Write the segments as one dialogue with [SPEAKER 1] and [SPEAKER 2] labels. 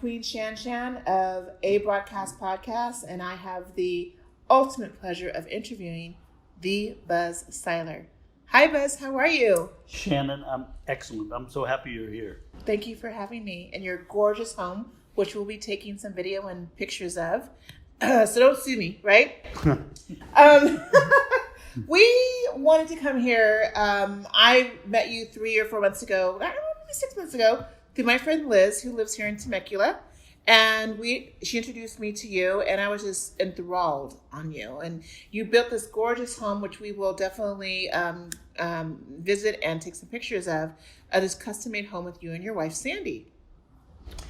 [SPEAKER 1] Queen ShanShan of A Broadcast Podcast, and I have the ultimate pleasure of interviewing the Buzz Siler. Hi, Buzz. How are you?
[SPEAKER 2] Shannon, I'm excellent. I'm so happy you're here.
[SPEAKER 1] Thank you for having me in your gorgeous home, which we'll be taking some video and pictures of. So don't sue me, right? We wanted to come here. I met you 3 or 4 months ago, maybe 6 months ago, through my friend Liz, who lives here in Temecula. And she introduced me to you, and I was just enthralled on you. And you built this gorgeous home, which we will definitely visit and take some pictures of this custom-made home with you and your wife, Sandi.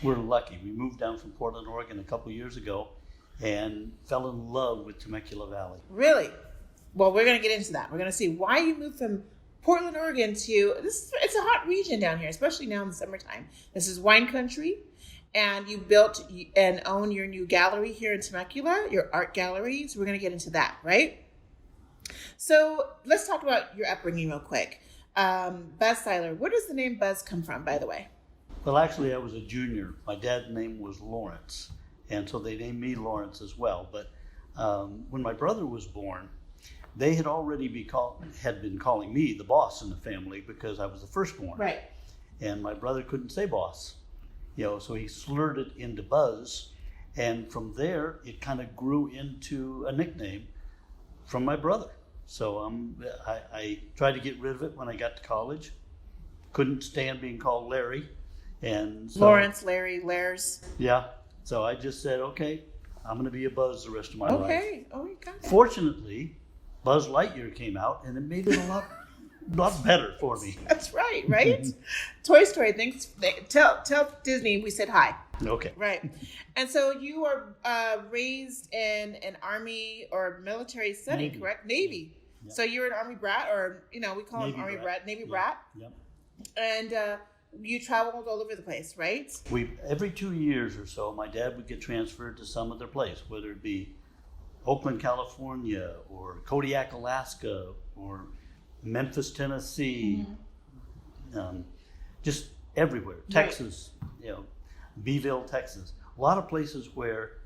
[SPEAKER 2] We're lucky. We moved down from Portland, Oregon a couple years ago and fell in love with Temecula Valley.
[SPEAKER 1] Really? Well, we're going to get into that. We're going to see why you moved from Portland, Oregon to this. It's a hot region down here, especially now in the summertime. This is wine country. And you built and own your new gallery here in Temecula, your art gallery. So we're going to get into that, right? So let's talk about your upbringing real quick. Buzz Siler, where does the name Buzz come from, by the way?
[SPEAKER 2] Well, actually, I was a junior. My dad's name was Lawrence, and so they named me Lawrence as well. But when my brother was born, they had already been calling me the boss in the family because I was the firstborn.
[SPEAKER 1] Right.
[SPEAKER 2] And my brother couldn't say boss. So he slurred it into Buzz, and from there it kind of grew into a nickname from my brother. So I tried to get rid of it when I got to college. Couldn't stand being called Larry, and so,
[SPEAKER 1] Lawrence, Larry, Lairs.
[SPEAKER 2] Yeah. So I just said, okay, I'm going to be a Buzz the rest of my life.
[SPEAKER 1] Okay. Oh, you got it.
[SPEAKER 2] Fortunately, Buzz Lightyear came out, and it made it a lot better for me.
[SPEAKER 1] That's right, right? Toy Story, tell Disney we said hi.
[SPEAKER 2] Okay.
[SPEAKER 1] Right. And so you are raised in an Army or military setting,
[SPEAKER 2] Navy.
[SPEAKER 1] correct? Navy.
[SPEAKER 2] Yep.
[SPEAKER 1] So you're an Army brat, or, we call
[SPEAKER 2] Navy
[SPEAKER 1] them Army
[SPEAKER 2] brat.
[SPEAKER 1] Navy
[SPEAKER 2] Yep.
[SPEAKER 1] brat.
[SPEAKER 2] Yep.
[SPEAKER 1] And you traveled all over the place, right?
[SPEAKER 2] Every 2 years or so, my dad would get transferred to some other place, whether it be Oakland, California, or Kodiak, Alaska, or Memphis, Tennessee, just everywhere. Texas, Beeville, Texas. A lot of places where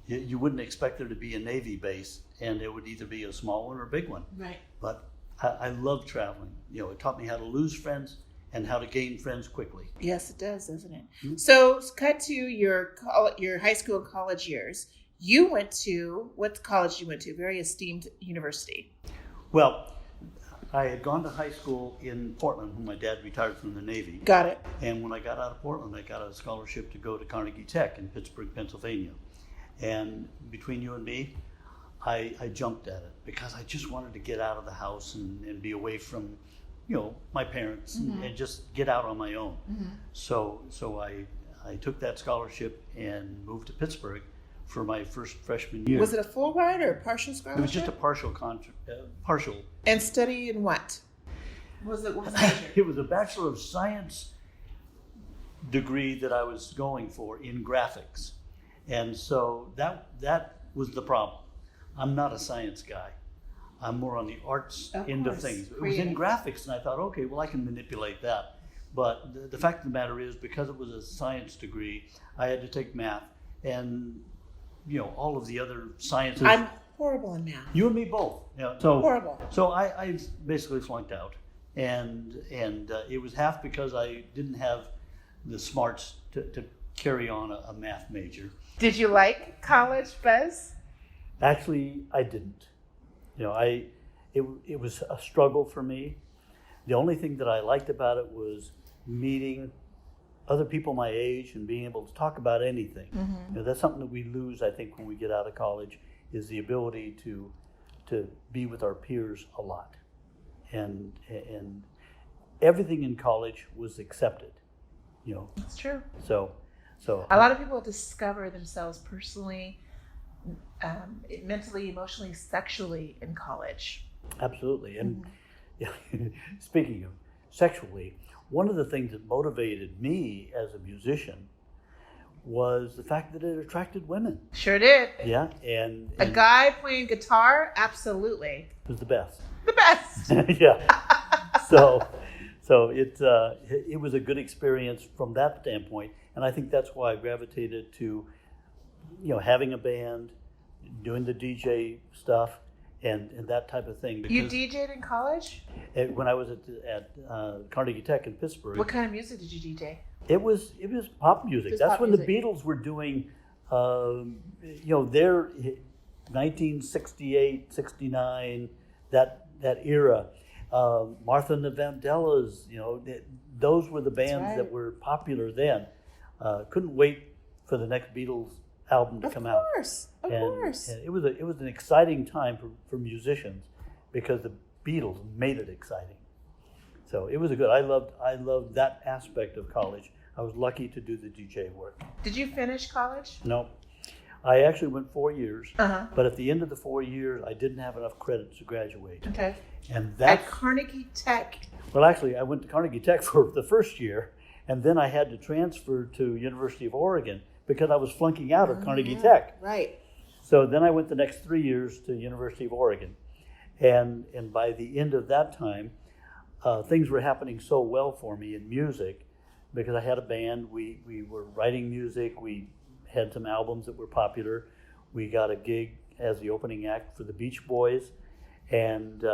[SPEAKER 2] you wouldn't expect there to be a Navy base, and it would either be a small one or a big one.
[SPEAKER 1] Right.
[SPEAKER 2] But I love traveling. It taught me how to lose friends and how to gain friends quickly.
[SPEAKER 1] Yes, it does, doesn't it?
[SPEAKER 2] Mm-hmm.
[SPEAKER 1] So cut to your high school and college years. You went to, what college you went to? Very esteemed university.
[SPEAKER 2] Well, I had gone to high school in Portland when my dad retired from the Navy.
[SPEAKER 1] Got it.
[SPEAKER 2] And when I got out of Portland, I got a scholarship to go to Carnegie Tech in Pittsburgh, Pennsylvania. And between you and me, I jumped at it because I just wanted to get out of the house and be away from, my parents and just get out on my own. Mm-hmm. So I took that scholarship and moved to Pittsburgh for my first freshman year.
[SPEAKER 1] Was it a full ride or a partial scholarship?
[SPEAKER 2] It was just a partial.
[SPEAKER 1] And study in what? What was the major?
[SPEAKER 2] It was a Bachelor of Science degree that I was going for in graphics. And so that was the problem. I'm not a science guy. I'm more on the arts end of things. It was in graphics, and I thought, okay, well, I can manipulate that. But the fact of the matter is, because it was a science degree, I had to take math and all of the other sciences.
[SPEAKER 1] I'm horrible in math.
[SPEAKER 2] You and me both.
[SPEAKER 1] Horrible.
[SPEAKER 2] So I basically flunked out, and it was half because I didn't have the smarts to carry on a math major.
[SPEAKER 1] Did you like college, Buzz?
[SPEAKER 2] Actually, I didn't. It was a struggle for me. The only thing that I liked about it was meeting other people my age and being able to talk about anything. Mm-hmm. That's something that we lose, I think, when we get out of college, is the ability to be with our peers a lot. And everything in college was accepted.
[SPEAKER 1] That's true.
[SPEAKER 2] So
[SPEAKER 1] a lot of people discover themselves personally, mentally, emotionally, sexually in college.
[SPEAKER 2] Absolutely. And speaking of sexually, one of the things that motivated me as a musician was the fact that it attracted women.
[SPEAKER 1] Sure did.
[SPEAKER 2] Yeah, and
[SPEAKER 1] a guy playing guitar, absolutely.
[SPEAKER 2] It was the best.
[SPEAKER 1] The best.
[SPEAKER 2] Yeah. So So it was a good experience from that standpoint, and I think that's why I gravitated to, having a band, doing the DJ stuff, and that type of thing.
[SPEAKER 1] You DJ'd in college?
[SPEAKER 2] When I was at Carnegie Tech in Pittsburgh.
[SPEAKER 1] What kind of music did you DJ?
[SPEAKER 2] It was pop music. That's
[SPEAKER 1] pop
[SPEAKER 2] when
[SPEAKER 1] music.
[SPEAKER 2] the Beatles were doing, their 1968, 69, that era. Martha and the Vandellas, those were the bands that were popular then. Couldn't wait for the next Beatles album to come out.
[SPEAKER 1] Of course.
[SPEAKER 2] And it was an exciting time for musicians because the Beatles made it exciting. So it was I loved that aspect of college. I was lucky to do the DJ work.
[SPEAKER 1] Did you finish college?
[SPEAKER 2] No. I actually went 4 years,
[SPEAKER 1] Uh-huh.
[SPEAKER 2] but at the end of the 4 years, I didn't have enough credits to graduate.
[SPEAKER 1] Okay.
[SPEAKER 2] And that's,
[SPEAKER 1] At Carnegie Tech.
[SPEAKER 2] well, actually, I went to Carnegie Tech for the first year, and then I had to transfer to University of Oregon because I was flunking out of Carnegie Tech.
[SPEAKER 1] Right.
[SPEAKER 2] So then I went the next 3 years to University of Oregon, and by the end of that time, things were happening so well for me in music because I had a band. We were writing music. We had some albums that were popular. We got a gig as the opening act for the Beach Boys, and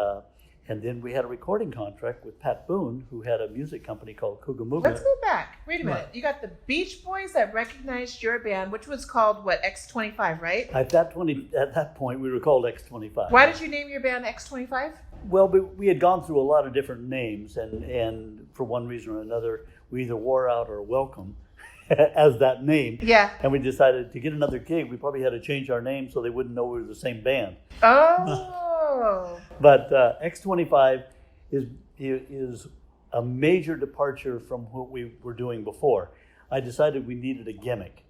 [SPEAKER 2] then we had a recording contract with Pat Boone, who had a music company called Kugamuga.
[SPEAKER 1] Let's go back. Wait a minute.
[SPEAKER 2] Right.
[SPEAKER 1] You got the Beach Boys that recognized your band, which was called, what, X25, right?
[SPEAKER 2] At that point, we were called X25.
[SPEAKER 1] Why did you name your band X25?
[SPEAKER 2] Well, we had gone through a lot of different names, and for one reason or another, we either wore out or welcome as that name.
[SPEAKER 1] Yeah.
[SPEAKER 2] And we decided to get another gig, we probably had to change our name so they wouldn't know we were the same band.
[SPEAKER 1] Oh.
[SPEAKER 2] But X25 is a major departure from what we were doing before. I decided we needed a gimmick.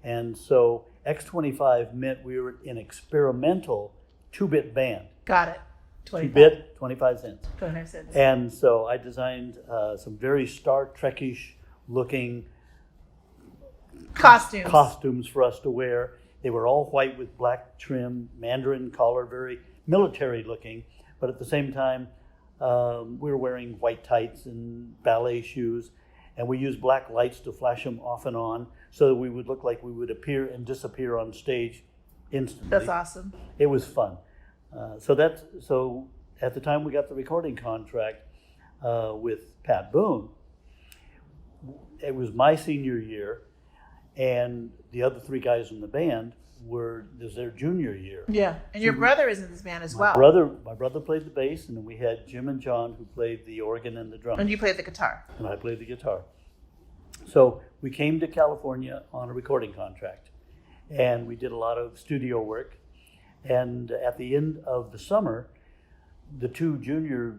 [SPEAKER 2] And so X25 meant we were an experimental 2-bit band.
[SPEAKER 1] Got it.
[SPEAKER 2] 2-bit, 25 cents.
[SPEAKER 1] 25 cents.
[SPEAKER 2] And so I designed some very Star Trek-ish looking costumes for us to wear. They were all white with black trim, mandarin collar, very military looking. But at the same time, we were wearing white tights and ballet shoes. And we used black lights to flash them off and on so that we would look like we would appear and disappear on stage instantly.
[SPEAKER 1] That's awesome.
[SPEAKER 2] It was fun. So at the time we got the recording contract with Pat Boone, it was my senior year, and the other 3 guys in the band was their junior year.
[SPEAKER 1] Yeah, and your brother is in this band as well.
[SPEAKER 2] My brother played the bass, and then we had Jim and John who played the organ and the drums.
[SPEAKER 1] And you played the guitar.
[SPEAKER 2] And I played the guitar. So we came to California on a recording contract, and we did a lot of studio work. And at the end of the summer, the 2 junior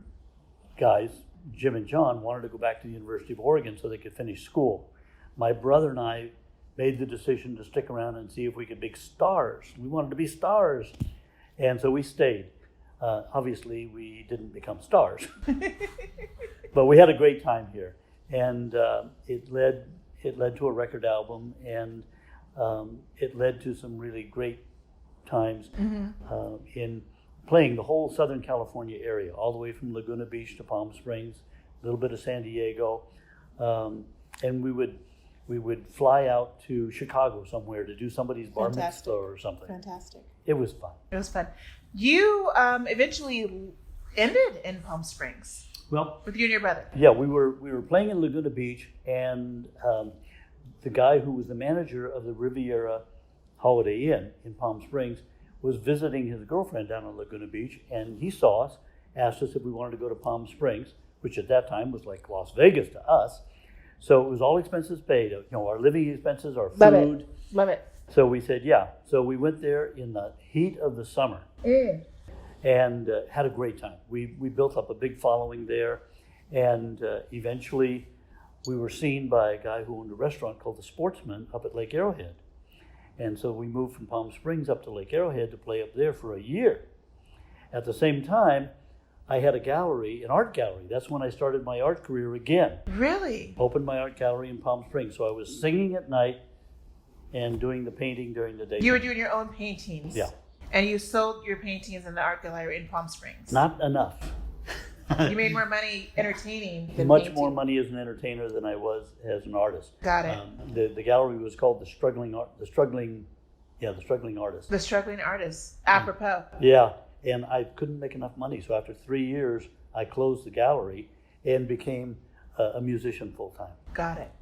[SPEAKER 2] guys, Jim and John, wanted to go back to the University of Oregon so they could finish school. My brother and I made the decision to stick around and see if we could be stars. We wanted to be stars. And so we stayed. Obviously, we didn't become stars. But we had a great time here. And it led to a record album, and it led to some really great times in playing the whole Southern California area, all the way from Laguna Beach to Palm Springs, a little bit of San Diego, and we would fly out to Chicago somewhere to do somebody's bar mitzvah or something.
[SPEAKER 1] Fantastic.
[SPEAKER 2] It was fun.
[SPEAKER 1] It was fun. You eventually ended in Palm Springs.
[SPEAKER 2] Well,
[SPEAKER 1] with you and your brother.
[SPEAKER 2] Yeah, we were playing in Laguna Beach, and the guy who was the manager of the Riviera Holiday Inn in Palm Springs was visiting his girlfriend down on Laguna Beach, and he saw us, asked us if we wanted to go to Palm Springs, which at that time was like Las Vegas to us. So it was all expenses paid. Our living expenses, our food.
[SPEAKER 1] Love it.
[SPEAKER 2] So we said, yeah. So we went there in the heat of the summer and had a great time. We built up a big following there, and eventually we were seen by a guy who owned a restaurant called The Sportsman up at Lake Arrowhead. And so we moved from Palm Springs up to Lake Arrowhead to play up there for a year. At the same time, I had a gallery, an art gallery. That's when I started my art career again.
[SPEAKER 1] Really?
[SPEAKER 2] Opened my art gallery in Palm Springs. So I was singing at night and doing the painting during the day.
[SPEAKER 1] You were doing your own paintings?
[SPEAKER 2] Yeah.
[SPEAKER 1] And you sold your paintings in the art gallery in Palm Springs?
[SPEAKER 2] Not enough.
[SPEAKER 1] You made more money entertaining than
[SPEAKER 2] Much
[SPEAKER 1] painting.
[SPEAKER 2] more money as an entertainer than I was as an artist.
[SPEAKER 1] Got it.
[SPEAKER 2] The gallery was called the Struggling Artist.
[SPEAKER 1] The Struggling Artist, apropos.
[SPEAKER 2] Yeah, and I couldn't make enough money, so after 3 years, I closed the gallery and became a musician full time.
[SPEAKER 1] Got it.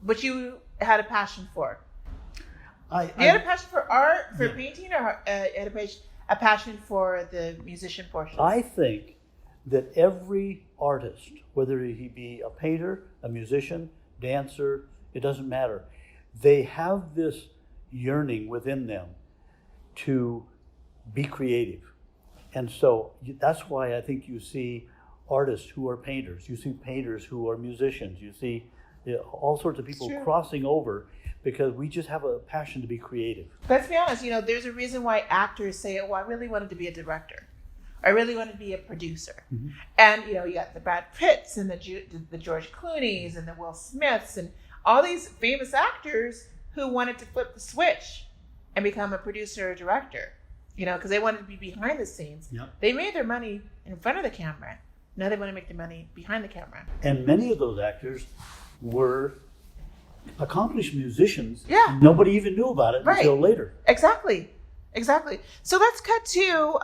[SPEAKER 1] Which you had a passion for.
[SPEAKER 2] You
[SPEAKER 1] You had a passion for art, for painting, or had a passion for the musician portion?
[SPEAKER 2] I think that every artist, whether he be a painter, a musician, dancer, it doesn't matter, they have this yearning within them to be creative. And so that's why I think you see artists who are painters, you see painters who are musicians, you see all sorts of people crossing over, because we just have a passion to be creative.
[SPEAKER 1] Let's be honest, there's a reason why actors say, I really wanted to be a director. I really wanted to be a producer. Mm-hmm. And, you got the Brad Pitts and the George Clooney's and the Will Smiths and all these famous actors who wanted to flip the switch and become a producer or director, because they wanted to be behind the scenes. Yep. They made their money in front of the camera. Now they want to make their money behind the camera.
[SPEAKER 2] And many of those actors were accomplished musicians.
[SPEAKER 1] Yeah.
[SPEAKER 2] Nobody even knew about it until later.
[SPEAKER 1] Exactly. So let's cut to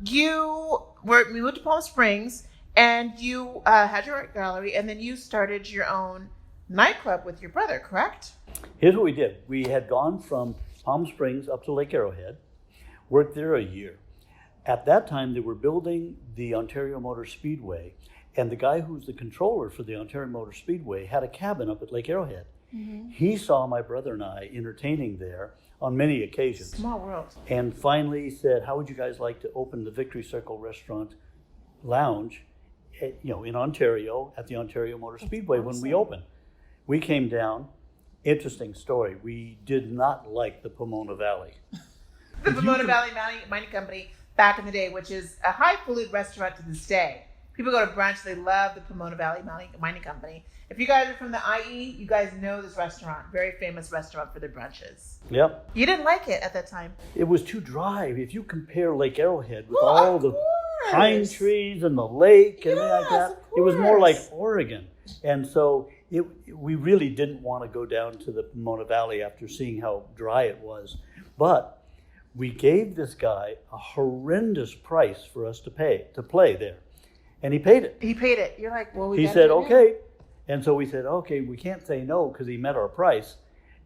[SPEAKER 1] we moved to Palm Springs, and you had your art gallery, and then you started your own nightclub with your brother, correct?
[SPEAKER 2] Here's what we did. We had gone from Palm Springs up to Lake Arrowhead, worked there a year. At that time, they were building the Ontario Motor Speedway, and the guy who's the controller for the Ontario Motor Speedway had a cabin up at Lake Arrowhead. Mm-hmm. He saw my brother and I entertaining there on many occasions.
[SPEAKER 1] Small world.
[SPEAKER 2] And finally said, how would you guys like to open the Victory Circle Restaurant Lounge, in Ontario at the Ontario Motor Speedway when we opened? We came down. Interesting story. We did not like the Pomona Valley.
[SPEAKER 1] The Pomona Valley Mining Company back in the day, which is a highfalutin restaurant to this day. People go to brunch, they love the Pomona Valley Mining Company. If you guys are from the IE, you guys know this restaurant. Very famous restaurant for their brunches. Yep. You didn't like it at that time.
[SPEAKER 2] It was too dry. If you compare Lake Arrowhead with all the pine trees and the lake and everything like that, it was more like Oregon. And so we really didn't want to go down to the Pomona Valley after seeing how dry it was. But we gave this guy a horrendous price for us to play there. And he paid it.
[SPEAKER 1] You're like, well,
[SPEAKER 2] he said, okay. And so we said, okay, we can't say no because he met our price.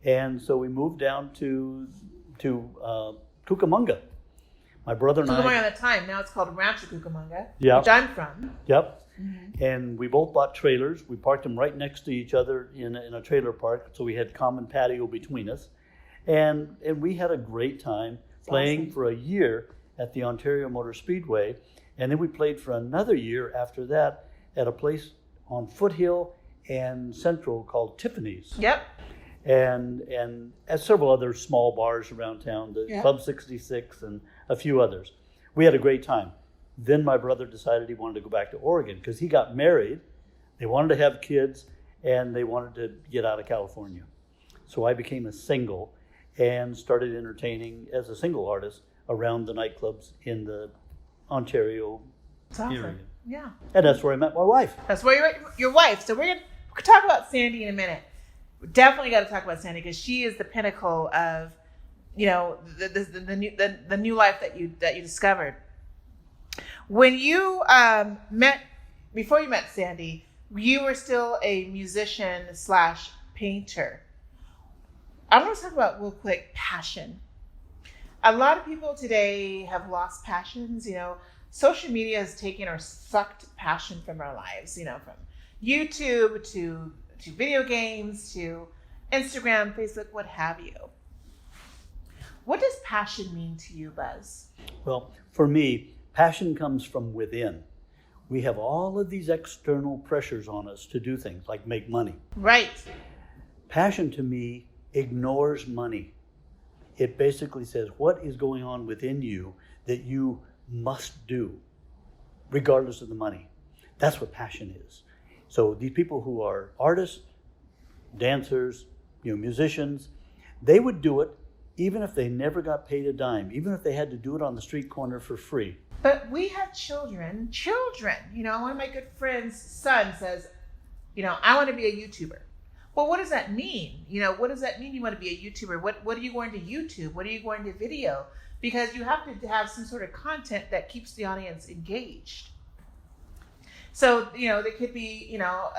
[SPEAKER 2] And so we moved down to Cucamonga. My brother and
[SPEAKER 1] Cucamonga at the time. Now it's called Rancho Cucamonga,
[SPEAKER 2] yep.
[SPEAKER 1] which I'm from.
[SPEAKER 2] Yep. Mm-hmm. And we both bought trailers. We parked them right next to each other in a trailer park. So we had common patio between us. And we had a great time playing for a year at the Ontario Motor Speedway. And then we played for another year after that at a place on Foothill and Central called Tiffany's.
[SPEAKER 1] Yep.
[SPEAKER 2] And at several other small bars around town, the Club 66 and a few others. We had a great time. Then my brother decided he wanted to go back to Oregon because he got married. They wanted to have kids, and they wanted to get out of California. So I became a single and started entertaining as a single artist around the nightclubs in the Ontario area.
[SPEAKER 1] Yeah.
[SPEAKER 2] And that's where I met my wife.
[SPEAKER 1] That's where you met your wife. So we're going to talk about Sandi in a minute. We definitely got to talk about Sandi because she is the pinnacle of, the new life that you discovered. When you before you met Sandi, you were still a musician / painter. I want to talk about real quick passion. A lot of people today have lost passions. Social media has taken or sucked passion from our lives. From YouTube to video games to Instagram, Facebook, what have you. What does passion mean to you, Buzz?
[SPEAKER 2] Well, for me, passion comes from within. We have all of these external pressures on us to do things like make money.
[SPEAKER 1] Right.
[SPEAKER 2] Passion to me ignores money. It basically says what is going on within you that you must do, regardless of the money. That's what passion is. So these people who are artists, dancers, musicians, they would do it even if they never got paid a dime, even if they had to do it on the street corner for free.
[SPEAKER 1] But we have children. You know, one of my good friends' son says, you know, I want to be a YouTuber. Well, what does that mean? You know, what does that mean you want to be a YouTuber? What are you going to YouTube? What are you going to video? Because you have to have some sort of content that keeps the audience engaged. So, you know, there could be, you know,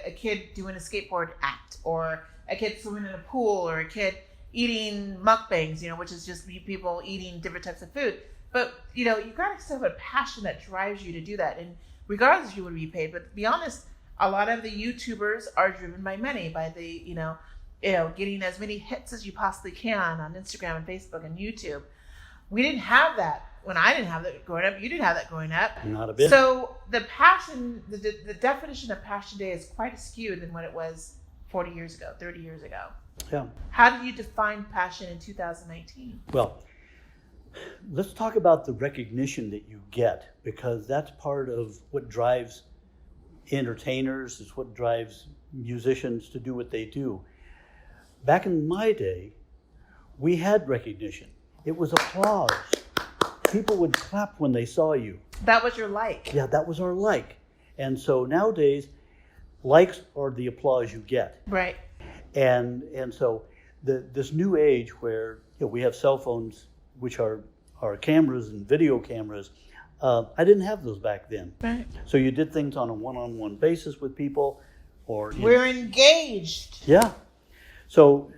[SPEAKER 1] a kid doing a skateboard act, or a kid swimming in a pool, or a kid eating mukbangs, you know, which is just people eating different types of food. But, you know, you got to still have a passion that drives you to do that. And regardless if you would be paid, but to be honest, a lot of the YouTubers are driven by money, by the, you know, getting as many hits as you possibly can on Instagram and Facebook and YouTube. We didn't have that when I didn't have that growing up. You didn't have that growing up.
[SPEAKER 2] Not a bit.
[SPEAKER 1] So the passion, the definition of passion today is quite skewed than what it was 40 years ago, 30 years ago.
[SPEAKER 2] Yeah.
[SPEAKER 1] How do you define passion in 2019?
[SPEAKER 2] Well, let's talk about the recognition that you get, because that's part of what drives entertainers, is what drives musicians to do what they do. Back in my day, we had recognition. It was applause. People would clap when they saw you.
[SPEAKER 1] That was your like.
[SPEAKER 2] Yeah, that was our like. And so nowadays, likes are the applause you get.
[SPEAKER 1] Right.
[SPEAKER 2] And so this new age where, you know, we have cell phones, which are cameras and video cameras. I didn't have those back then.
[SPEAKER 1] Right.
[SPEAKER 2] So you did things on a one-on-one basis with people, or
[SPEAKER 1] we're engaged.
[SPEAKER 2] Yeah. So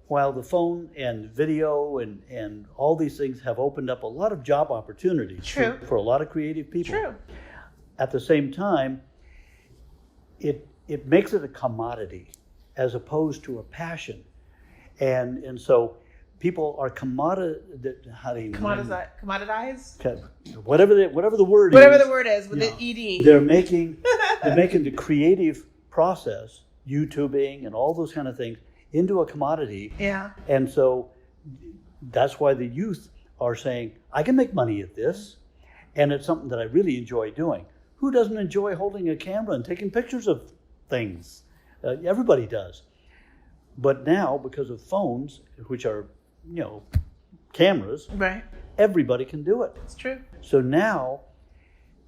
[SPEAKER 2] while the phone and video and all these things have opened up a lot of job opportunities for a lot of creative people.
[SPEAKER 1] True.
[SPEAKER 2] At the same time, it makes it a commodity as opposed to a passion. And so people are commoditized. Whatever the word is
[SPEAKER 1] with the ED.
[SPEAKER 2] They're making the creative process, YouTubing and all those kind of things, into a commodity.
[SPEAKER 1] Yeah.
[SPEAKER 2] And so that's why the youth are saying, I can make money at this, and it's something that I really enjoy doing. Who doesn't enjoy holding a camera and taking pictures of things? Everybody does. But now, because of phones, which are, you know, cameras,
[SPEAKER 1] right,
[SPEAKER 2] everybody can do it.
[SPEAKER 1] It's true.
[SPEAKER 2] So now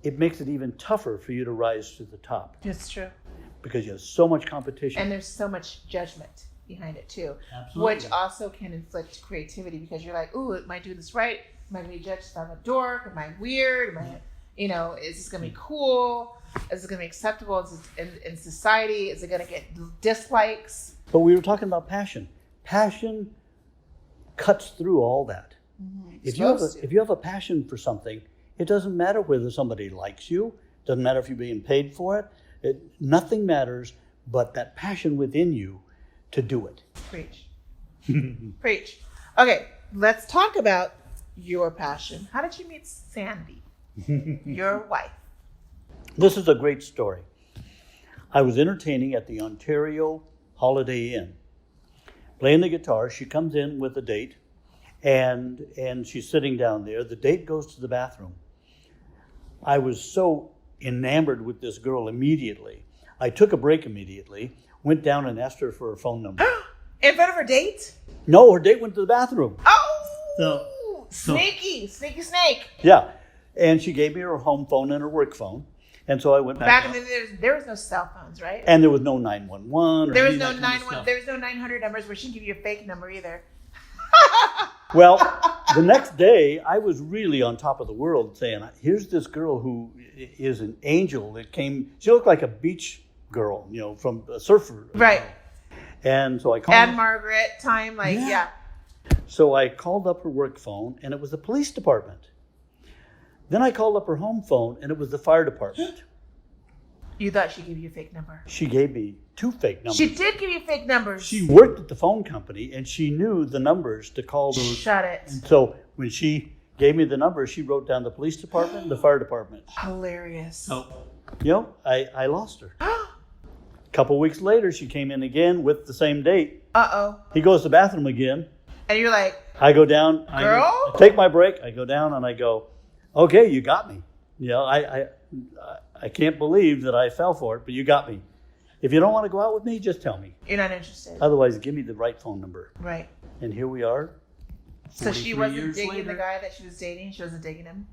[SPEAKER 2] it makes it even tougher for you to rise to the top.
[SPEAKER 1] It's true.
[SPEAKER 2] Because you have so much competition.
[SPEAKER 1] And there's so much judgment behind it too.
[SPEAKER 2] Absolutely.
[SPEAKER 1] Which also can inflict creativity, because you're like, ooh, am I doing this right? Am I going to be judged if I'm a dork? Am I weird? Am I, you know, is this going to be cool? Is it going to be acceptable in society? Is it going to get dislikes?
[SPEAKER 2] But we were talking about passion. Passion cuts through all that.
[SPEAKER 1] Mm-hmm.
[SPEAKER 2] If you have a passion for something, it doesn't matter whether somebody likes you. It doesn't matter if you're being paid for it. Nothing matters but that passion within you to do it.
[SPEAKER 1] Preach. Preach. Okay, let's talk about your passion. How did you meet Sandi, your wife?
[SPEAKER 2] This is a great story. I was entertaining at the Ontario Holiday Inn, playing the guitar. She comes in with a date, and she's sitting down there. The date goes to the bathroom. I was so enamored with this girl immediately. I took a break immediately, went down and asked her for her phone number.
[SPEAKER 1] In front of her date?
[SPEAKER 2] No, her date went to the bathroom.
[SPEAKER 1] Oh! Sneaky snake.
[SPEAKER 2] Yeah. And she gave me her home phone and her work phone. And so I went back.
[SPEAKER 1] Back in the day, there was no cell phones, right?
[SPEAKER 2] And there was no 911.
[SPEAKER 1] There was no 911. There was no 900 numbers where she can give you a fake number either.
[SPEAKER 2] Well, the next day, I was really on top of the world, saying, here's this girl who is an angel that came. She looked like a beach girl, you know, from a surfer.
[SPEAKER 1] Right.
[SPEAKER 2] And so I called.
[SPEAKER 1] And Margaret, yeah.
[SPEAKER 2] So I called up her work phone, and it was the police department. Then I called up her home phone, and it was the fire department.
[SPEAKER 1] You thought she gave you a fake number?
[SPEAKER 2] She gave me 2 fake numbers.
[SPEAKER 1] She did give you fake numbers.
[SPEAKER 2] She worked at the phone company, and she knew the numbers to call those.
[SPEAKER 1] Shut it.
[SPEAKER 2] And so when she gave me the numbers, she wrote down the police department and the fire department.
[SPEAKER 1] Hilarious.
[SPEAKER 2] Oh. You know, I lost her. A couple weeks later, she came in again with the same date.
[SPEAKER 1] Uh-oh.
[SPEAKER 2] He goes to the bathroom again.
[SPEAKER 1] And you're like,
[SPEAKER 2] I go down.
[SPEAKER 1] Girl?
[SPEAKER 2] I take my break. I go down and I go, okay, you got me. You know, I can't believe that I fell for it, but you got me. If you don't want to go out with me, just tell me.
[SPEAKER 1] You're not interested.
[SPEAKER 2] Otherwise, give me the right phone number.
[SPEAKER 1] Right.
[SPEAKER 2] And here we are,
[SPEAKER 1] So she wasn't
[SPEAKER 2] years
[SPEAKER 1] digging
[SPEAKER 2] later.
[SPEAKER 1] the guy that she was dating? She wasn't digging him?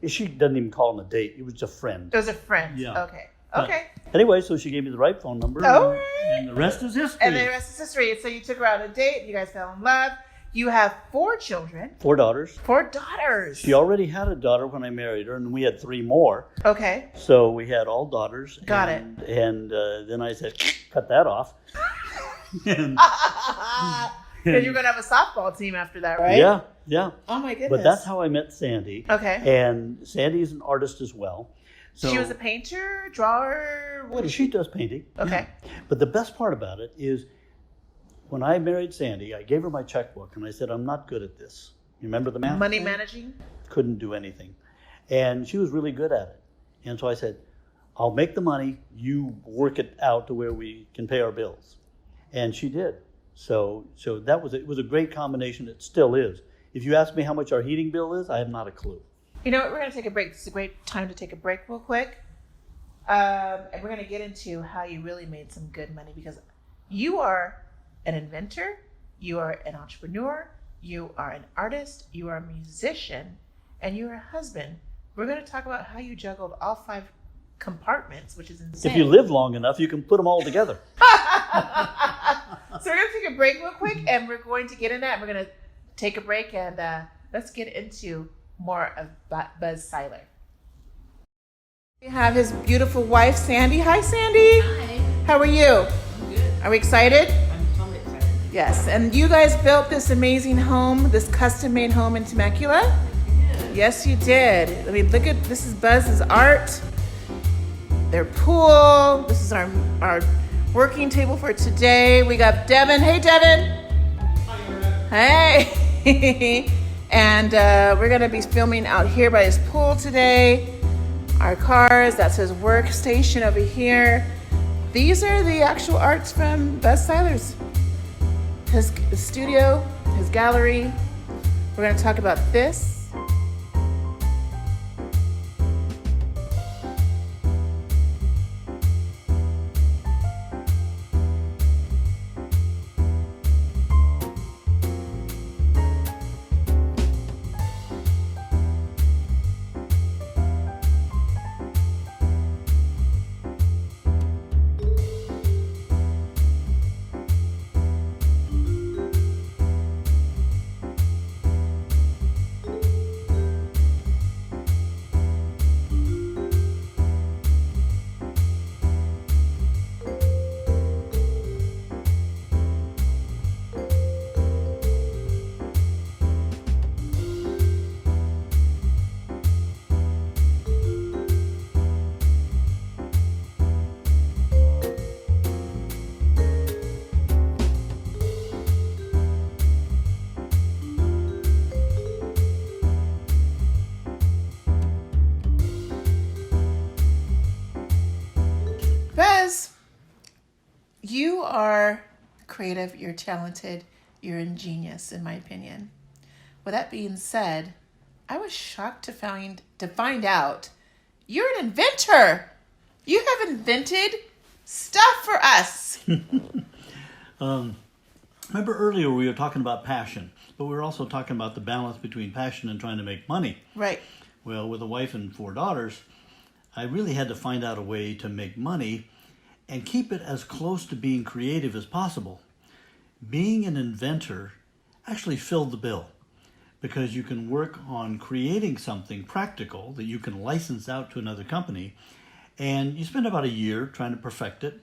[SPEAKER 2] She doesn't even call him a date. It was a friend.
[SPEAKER 1] It was a friend.
[SPEAKER 2] Yeah.
[SPEAKER 1] Okay.
[SPEAKER 2] But
[SPEAKER 1] Okay.
[SPEAKER 2] anyway, so she gave me the right phone number.
[SPEAKER 1] All
[SPEAKER 2] And the rest is history.
[SPEAKER 1] And the rest is history. So you took her on a date. You guys fell in love. You have 4 children.
[SPEAKER 2] 4 daughters.
[SPEAKER 1] 4 daughters.
[SPEAKER 2] She already had a daughter when I married her, and we had 3 more.
[SPEAKER 1] Okay.
[SPEAKER 2] So we had all daughters.
[SPEAKER 1] Got it.
[SPEAKER 2] And then I said, cut that off. And-
[SPEAKER 1] Because you're going to have a softball team after that, right?
[SPEAKER 2] Yeah, yeah.
[SPEAKER 1] Oh, my goodness.
[SPEAKER 2] But that's how I met Sandi.
[SPEAKER 1] Okay.
[SPEAKER 2] And Sandi is an artist as well. So
[SPEAKER 1] She was a painter, drawer? What is
[SPEAKER 2] she does painting.
[SPEAKER 1] Okay.
[SPEAKER 2] Yeah. But the best part about it is when I married Sandi, I gave her my checkbook and I said, I'm not good at this. You remember the math?
[SPEAKER 1] Money managing?
[SPEAKER 2] Couldn't do anything. And she was really good at it. And so I said, I'll make the money, you work it out to where we can pay our bills. And she did. So it was a great combination. It still is. If you ask me how much our heating bill is, I have not a clue.
[SPEAKER 1] You know what? We're going to take a break. This is a great time to take a break real quick. And we're going to get into how you really made some good money, because you are an inventor, you are an entrepreneur, you are an artist, you are a musician, and you're a husband. We're going to talk about how you juggled all 5 compartments, which is insane.
[SPEAKER 2] If you live long enough, you can put them all together.
[SPEAKER 1] So we're going to take a break real quick, and we're going to get in that. We're going to take a break, and let's get into more of Buzz Siler. We have his beautiful wife, Sandi. Hi, Sandi.
[SPEAKER 3] Hi.
[SPEAKER 1] How are you?
[SPEAKER 3] I'm good.
[SPEAKER 1] Are we excited?
[SPEAKER 3] I'm totally excited.
[SPEAKER 1] Yes. And you guys built this amazing home, this custom-made home in Temecula?
[SPEAKER 3] Yeah.
[SPEAKER 1] Yes, you did. I mean, look at, this is Buzz's art, their pool. This is our working table for today. We got Devin. Hey, Devin. Hey. And we're going to be filming out here by his pool today. Our cars, that's his workstation over here. These are the actual arts from Buzz Siler's. His studio, his gallery. We're going to talk about this. Buzz, you are creative, you're talented, you're ingenious, in my opinion. With that being said, I was shocked to find out you're an inventor. You have invented stuff for us.
[SPEAKER 2] Remember earlier we were talking about passion, but we were also talking about the balance between passion and trying to make money.
[SPEAKER 1] Right.
[SPEAKER 2] Well, with a wife and 4 daughters, I really had to find out a way to make money and keep it as close to being creative as possible. Being an inventor actually filled the bill, because you can work on creating something practical that you can license out to another company, and you spend about a year trying to perfect it,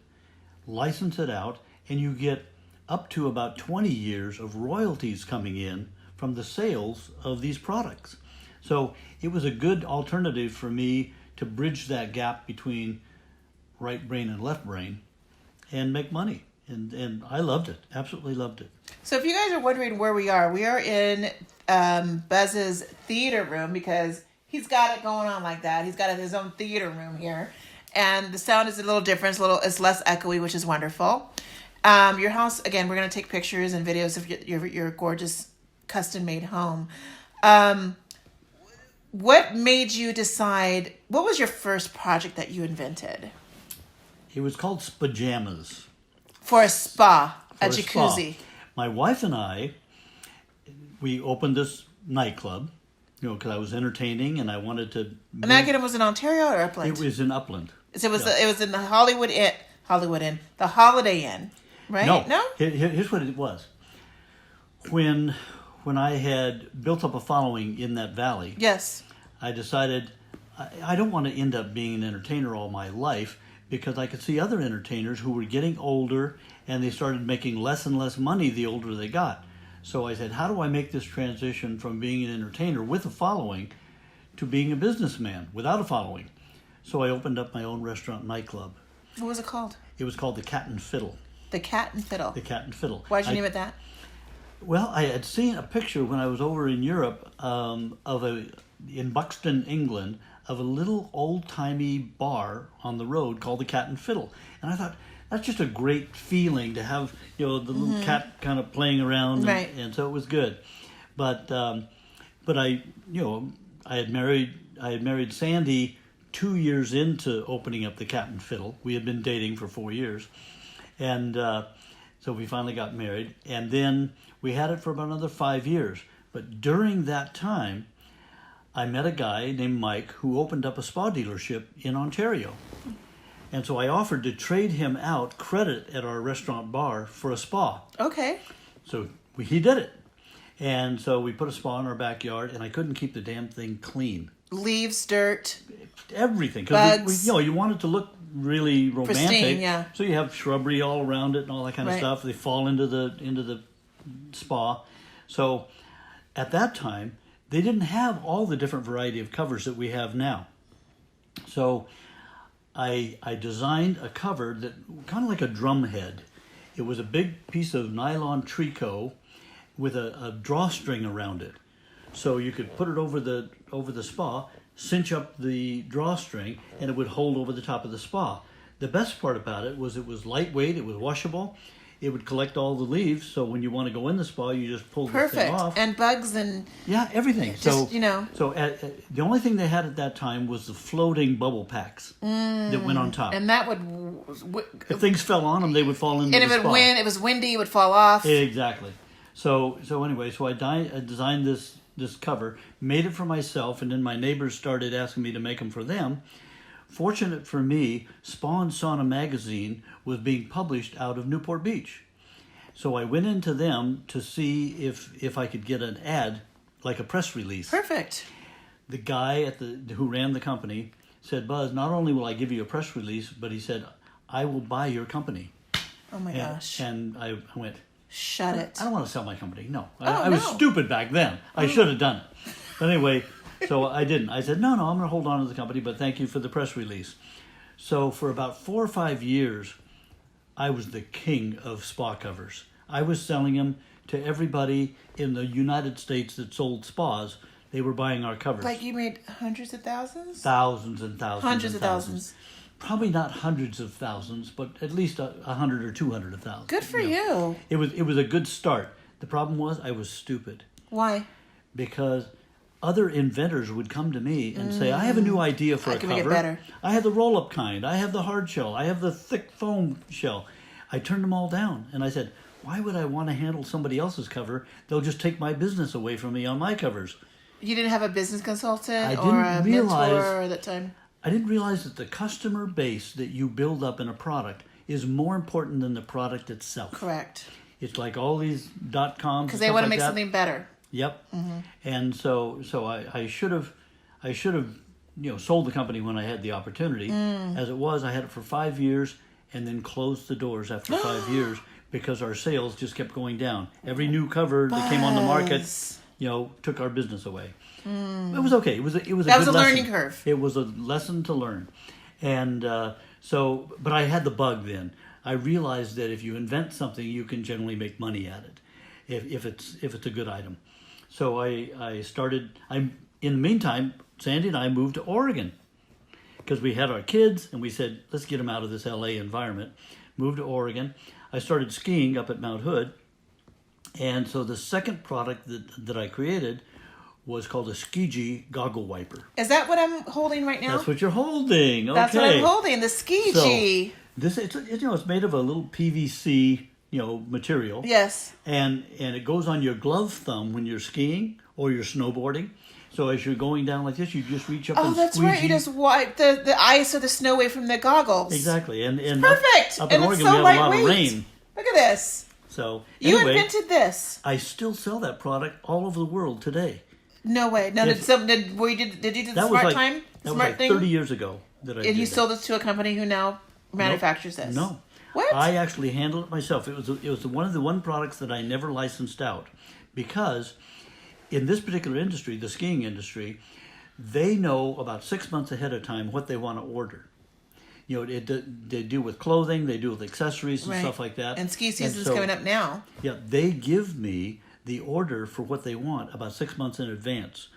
[SPEAKER 2] license it out, and you get up to about 20 years of royalties coming in from the sales of these products. So it was a good alternative for me to bridge that gap between right brain and left brain and make money. And I loved it, absolutely loved it.
[SPEAKER 1] So if you guys are wondering where we are in Buzz's theater room, because he's got it going on like that. He's got his own theater room here. And the sound is a little different. It's less echoey, which is wonderful. Your house, again, we're going to take pictures and videos of your gorgeous custom-made home. What made you decide, what was your first project that you invented?
[SPEAKER 2] It was called Spajamas.
[SPEAKER 1] For a spa,
[SPEAKER 2] For
[SPEAKER 1] a jacuzzi.
[SPEAKER 2] spa. My wife and I we opened this nightclub, because I was entertaining and I wanted to.
[SPEAKER 1] And that again was in Ontario or Upland?
[SPEAKER 2] It was in Upland.
[SPEAKER 1] So it was in the Hollywood Inn, the Holiday Inn, right?
[SPEAKER 2] No. Here's what it was. When I had built up a following in that valley,
[SPEAKER 1] yes,
[SPEAKER 2] I decided I don't want to end up being an entertainer all my life, because I could see other entertainers who were getting older and they started making less and less money the older they got. So I said, how do I make this transition from being an entertainer with a following to being a businessman without a following? So I opened up my own restaurant nightclub.
[SPEAKER 1] What was it called?
[SPEAKER 2] It was called the Cat and Fiddle.
[SPEAKER 1] The Cat and Fiddle.
[SPEAKER 2] The Cat and Fiddle.
[SPEAKER 1] Why'd you name it that?
[SPEAKER 2] Well, I had seen a picture when I was over in Europe in Buxton, England, of a little old-timey bar on the road called the Cat and Fiddle. And I thought, that's just a great feeling to have, the little cat kind of playing around.
[SPEAKER 1] Right.
[SPEAKER 2] And so it was good. But I had married Sandi 2 years into opening up the Cat and Fiddle. We had been dating for 4 years. And so we finally got married. And then we had it for about another 5 years. But during that time, I met a guy named Mike who opened up a spa dealership in Ontario. And so I offered to trade him out credit at our restaurant bar for a spa.
[SPEAKER 1] Okay.
[SPEAKER 2] So he did it. And so we put a spa in our backyard, and I couldn't keep the damn thing clean.
[SPEAKER 1] Leaves, dirt.
[SPEAKER 2] Everything.
[SPEAKER 1] Bugs.
[SPEAKER 2] You want it to look really romantic.
[SPEAKER 1] Pristine, yeah.
[SPEAKER 2] So you have shrubbery all around it and all that kind of
[SPEAKER 1] Right.
[SPEAKER 2] stuff. They fall into the spa. So at that time, they didn't have all the different variety of covers that we have now. So I designed a cover that kind of like a drum head. It was a big piece of nylon tricot with a drawstring around it. So you could put it over the spa, cinch up the drawstring, and it would hold over the top of the spa. The best part about it was lightweight, it was washable. It would collect all the leaves, so when you want to go in the spa, you just pull the thing off.
[SPEAKER 1] And bugs and...
[SPEAKER 2] Yeah, everything.
[SPEAKER 1] Just,
[SPEAKER 2] So the only thing they had at that time was the floating bubble packs that went on top.
[SPEAKER 1] And that would...
[SPEAKER 2] If things fell on them, they would fall into the spa.
[SPEAKER 1] And if it was windy, it would fall off.
[SPEAKER 2] Exactly. So anyway, I designed this cover, made it for myself, and then my neighbors started asking me to make them for them. Fortunate for me, Spa and Sauna magazine was being published out of Newport Beach. So I went into them to see if I could get an ad, like a press release.
[SPEAKER 1] Perfect.
[SPEAKER 2] The guy who ran the company said, Buzz, not only will I give you a press release, but he said, I will buy your company.
[SPEAKER 1] Oh my gosh.
[SPEAKER 2] And I went,
[SPEAKER 1] shut it.
[SPEAKER 2] I don't want to sell my company. No.
[SPEAKER 1] Oh,
[SPEAKER 2] I was stupid back then. I should have done it. But anyway, so I didn't. I said, no, I'm going to hold on to the company, but thank you for the press release. So for about 4 or 5 years, I was the king of spa covers. I was selling them to everybody in the United States that sold spas. They were buying our covers.
[SPEAKER 1] Like you made hundreds of thousands?
[SPEAKER 2] Thousands and thousands.
[SPEAKER 1] Hundreds of thousands.
[SPEAKER 2] Probably not hundreds of thousands, but at least 100 or 200 of thousands.
[SPEAKER 1] Good for you.
[SPEAKER 2] It was a good start. The problem was I was stupid.
[SPEAKER 1] Why?
[SPEAKER 2] Because other inventors would come to me and say, I have a new idea for a cover.
[SPEAKER 1] Make it better.
[SPEAKER 2] I have the roll-up kind. I have the hard shell. I have the thick foam shell. I turned them all down. And I said, why would I want to handle somebody else's cover? They'll just take my business away from me on my covers.
[SPEAKER 1] You didn't have a business consultant
[SPEAKER 2] or a mentor
[SPEAKER 1] at that time?
[SPEAKER 2] I didn't realize that the customer base that you build up in a product is more important than the product itself.
[SPEAKER 1] Correct.
[SPEAKER 2] It's like all these .coms.
[SPEAKER 1] Because they want to make something better.
[SPEAKER 2] Yep. Mm-hmm. And so I should have sold the company when I had the opportunity. As it was, I had it for 5 years and then closed the doors after 5 years because our sales just kept going down. Every new cover that came on the market, took our business away. It was okay. It was a good lesson.
[SPEAKER 1] That was a learning curve.
[SPEAKER 2] It was a lesson to learn. And but I had the bug then. I realized that if you invent something, you can generally make money at it, if it's a good item. So I started. In the meantime, Sandi and I moved to Oregon because we had our kids, and we said, let's get them out of this LA environment. Moved to Oregon. I started skiing up at Mount Hood, and so the second product that I created was called a Skiji goggle wiper.
[SPEAKER 1] Is that what I'm holding right now?
[SPEAKER 2] That's what you're holding. Okay.
[SPEAKER 1] That's what I'm holding. The Skiji.
[SPEAKER 2] So it's made of a little PVC material.
[SPEAKER 1] Yes.
[SPEAKER 2] And it goes on your glove thumb when you're skiing or you're snowboarding. So as you're going down like this, you just reach up and squeegee.
[SPEAKER 1] Oh, that's right. You just wipe the ice or the snow away from the goggles.
[SPEAKER 2] Exactly. And
[SPEAKER 1] Perfect.
[SPEAKER 2] Up in
[SPEAKER 1] and
[SPEAKER 2] Oregon,
[SPEAKER 1] it's so
[SPEAKER 2] we have a lot of
[SPEAKER 1] lightweight.
[SPEAKER 2] rain.
[SPEAKER 1] Look at this.
[SPEAKER 2] So
[SPEAKER 1] You
[SPEAKER 2] anyway,
[SPEAKER 1] invented this.
[SPEAKER 2] I still sell that product all over the world today.
[SPEAKER 1] No way. No, did you do the smart time?
[SPEAKER 2] That was
[SPEAKER 1] Smart
[SPEAKER 2] like
[SPEAKER 1] thing?
[SPEAKER 2] 30 years ago that I did
[SPEAKER 1] And you
[SPEAKER 2] that.
[SPEAKER 1] sold this to a company who now manufactures this?
[SPEAKER 2] No.
[SPEAKER 1] What?
[SPEAKER 2] I actually handled it myself. It was one of the products that I never licensed out, because in this particular industry, the skiing industry, they know about 6 months ahead of time what they want to order. They do with clothing, they do with accessories and stuff like that.
[SPEAKER 1] And ski season's coming up now.
[SPEAKER 2] Yeah, they give me the order for what they want about 6 months in advance.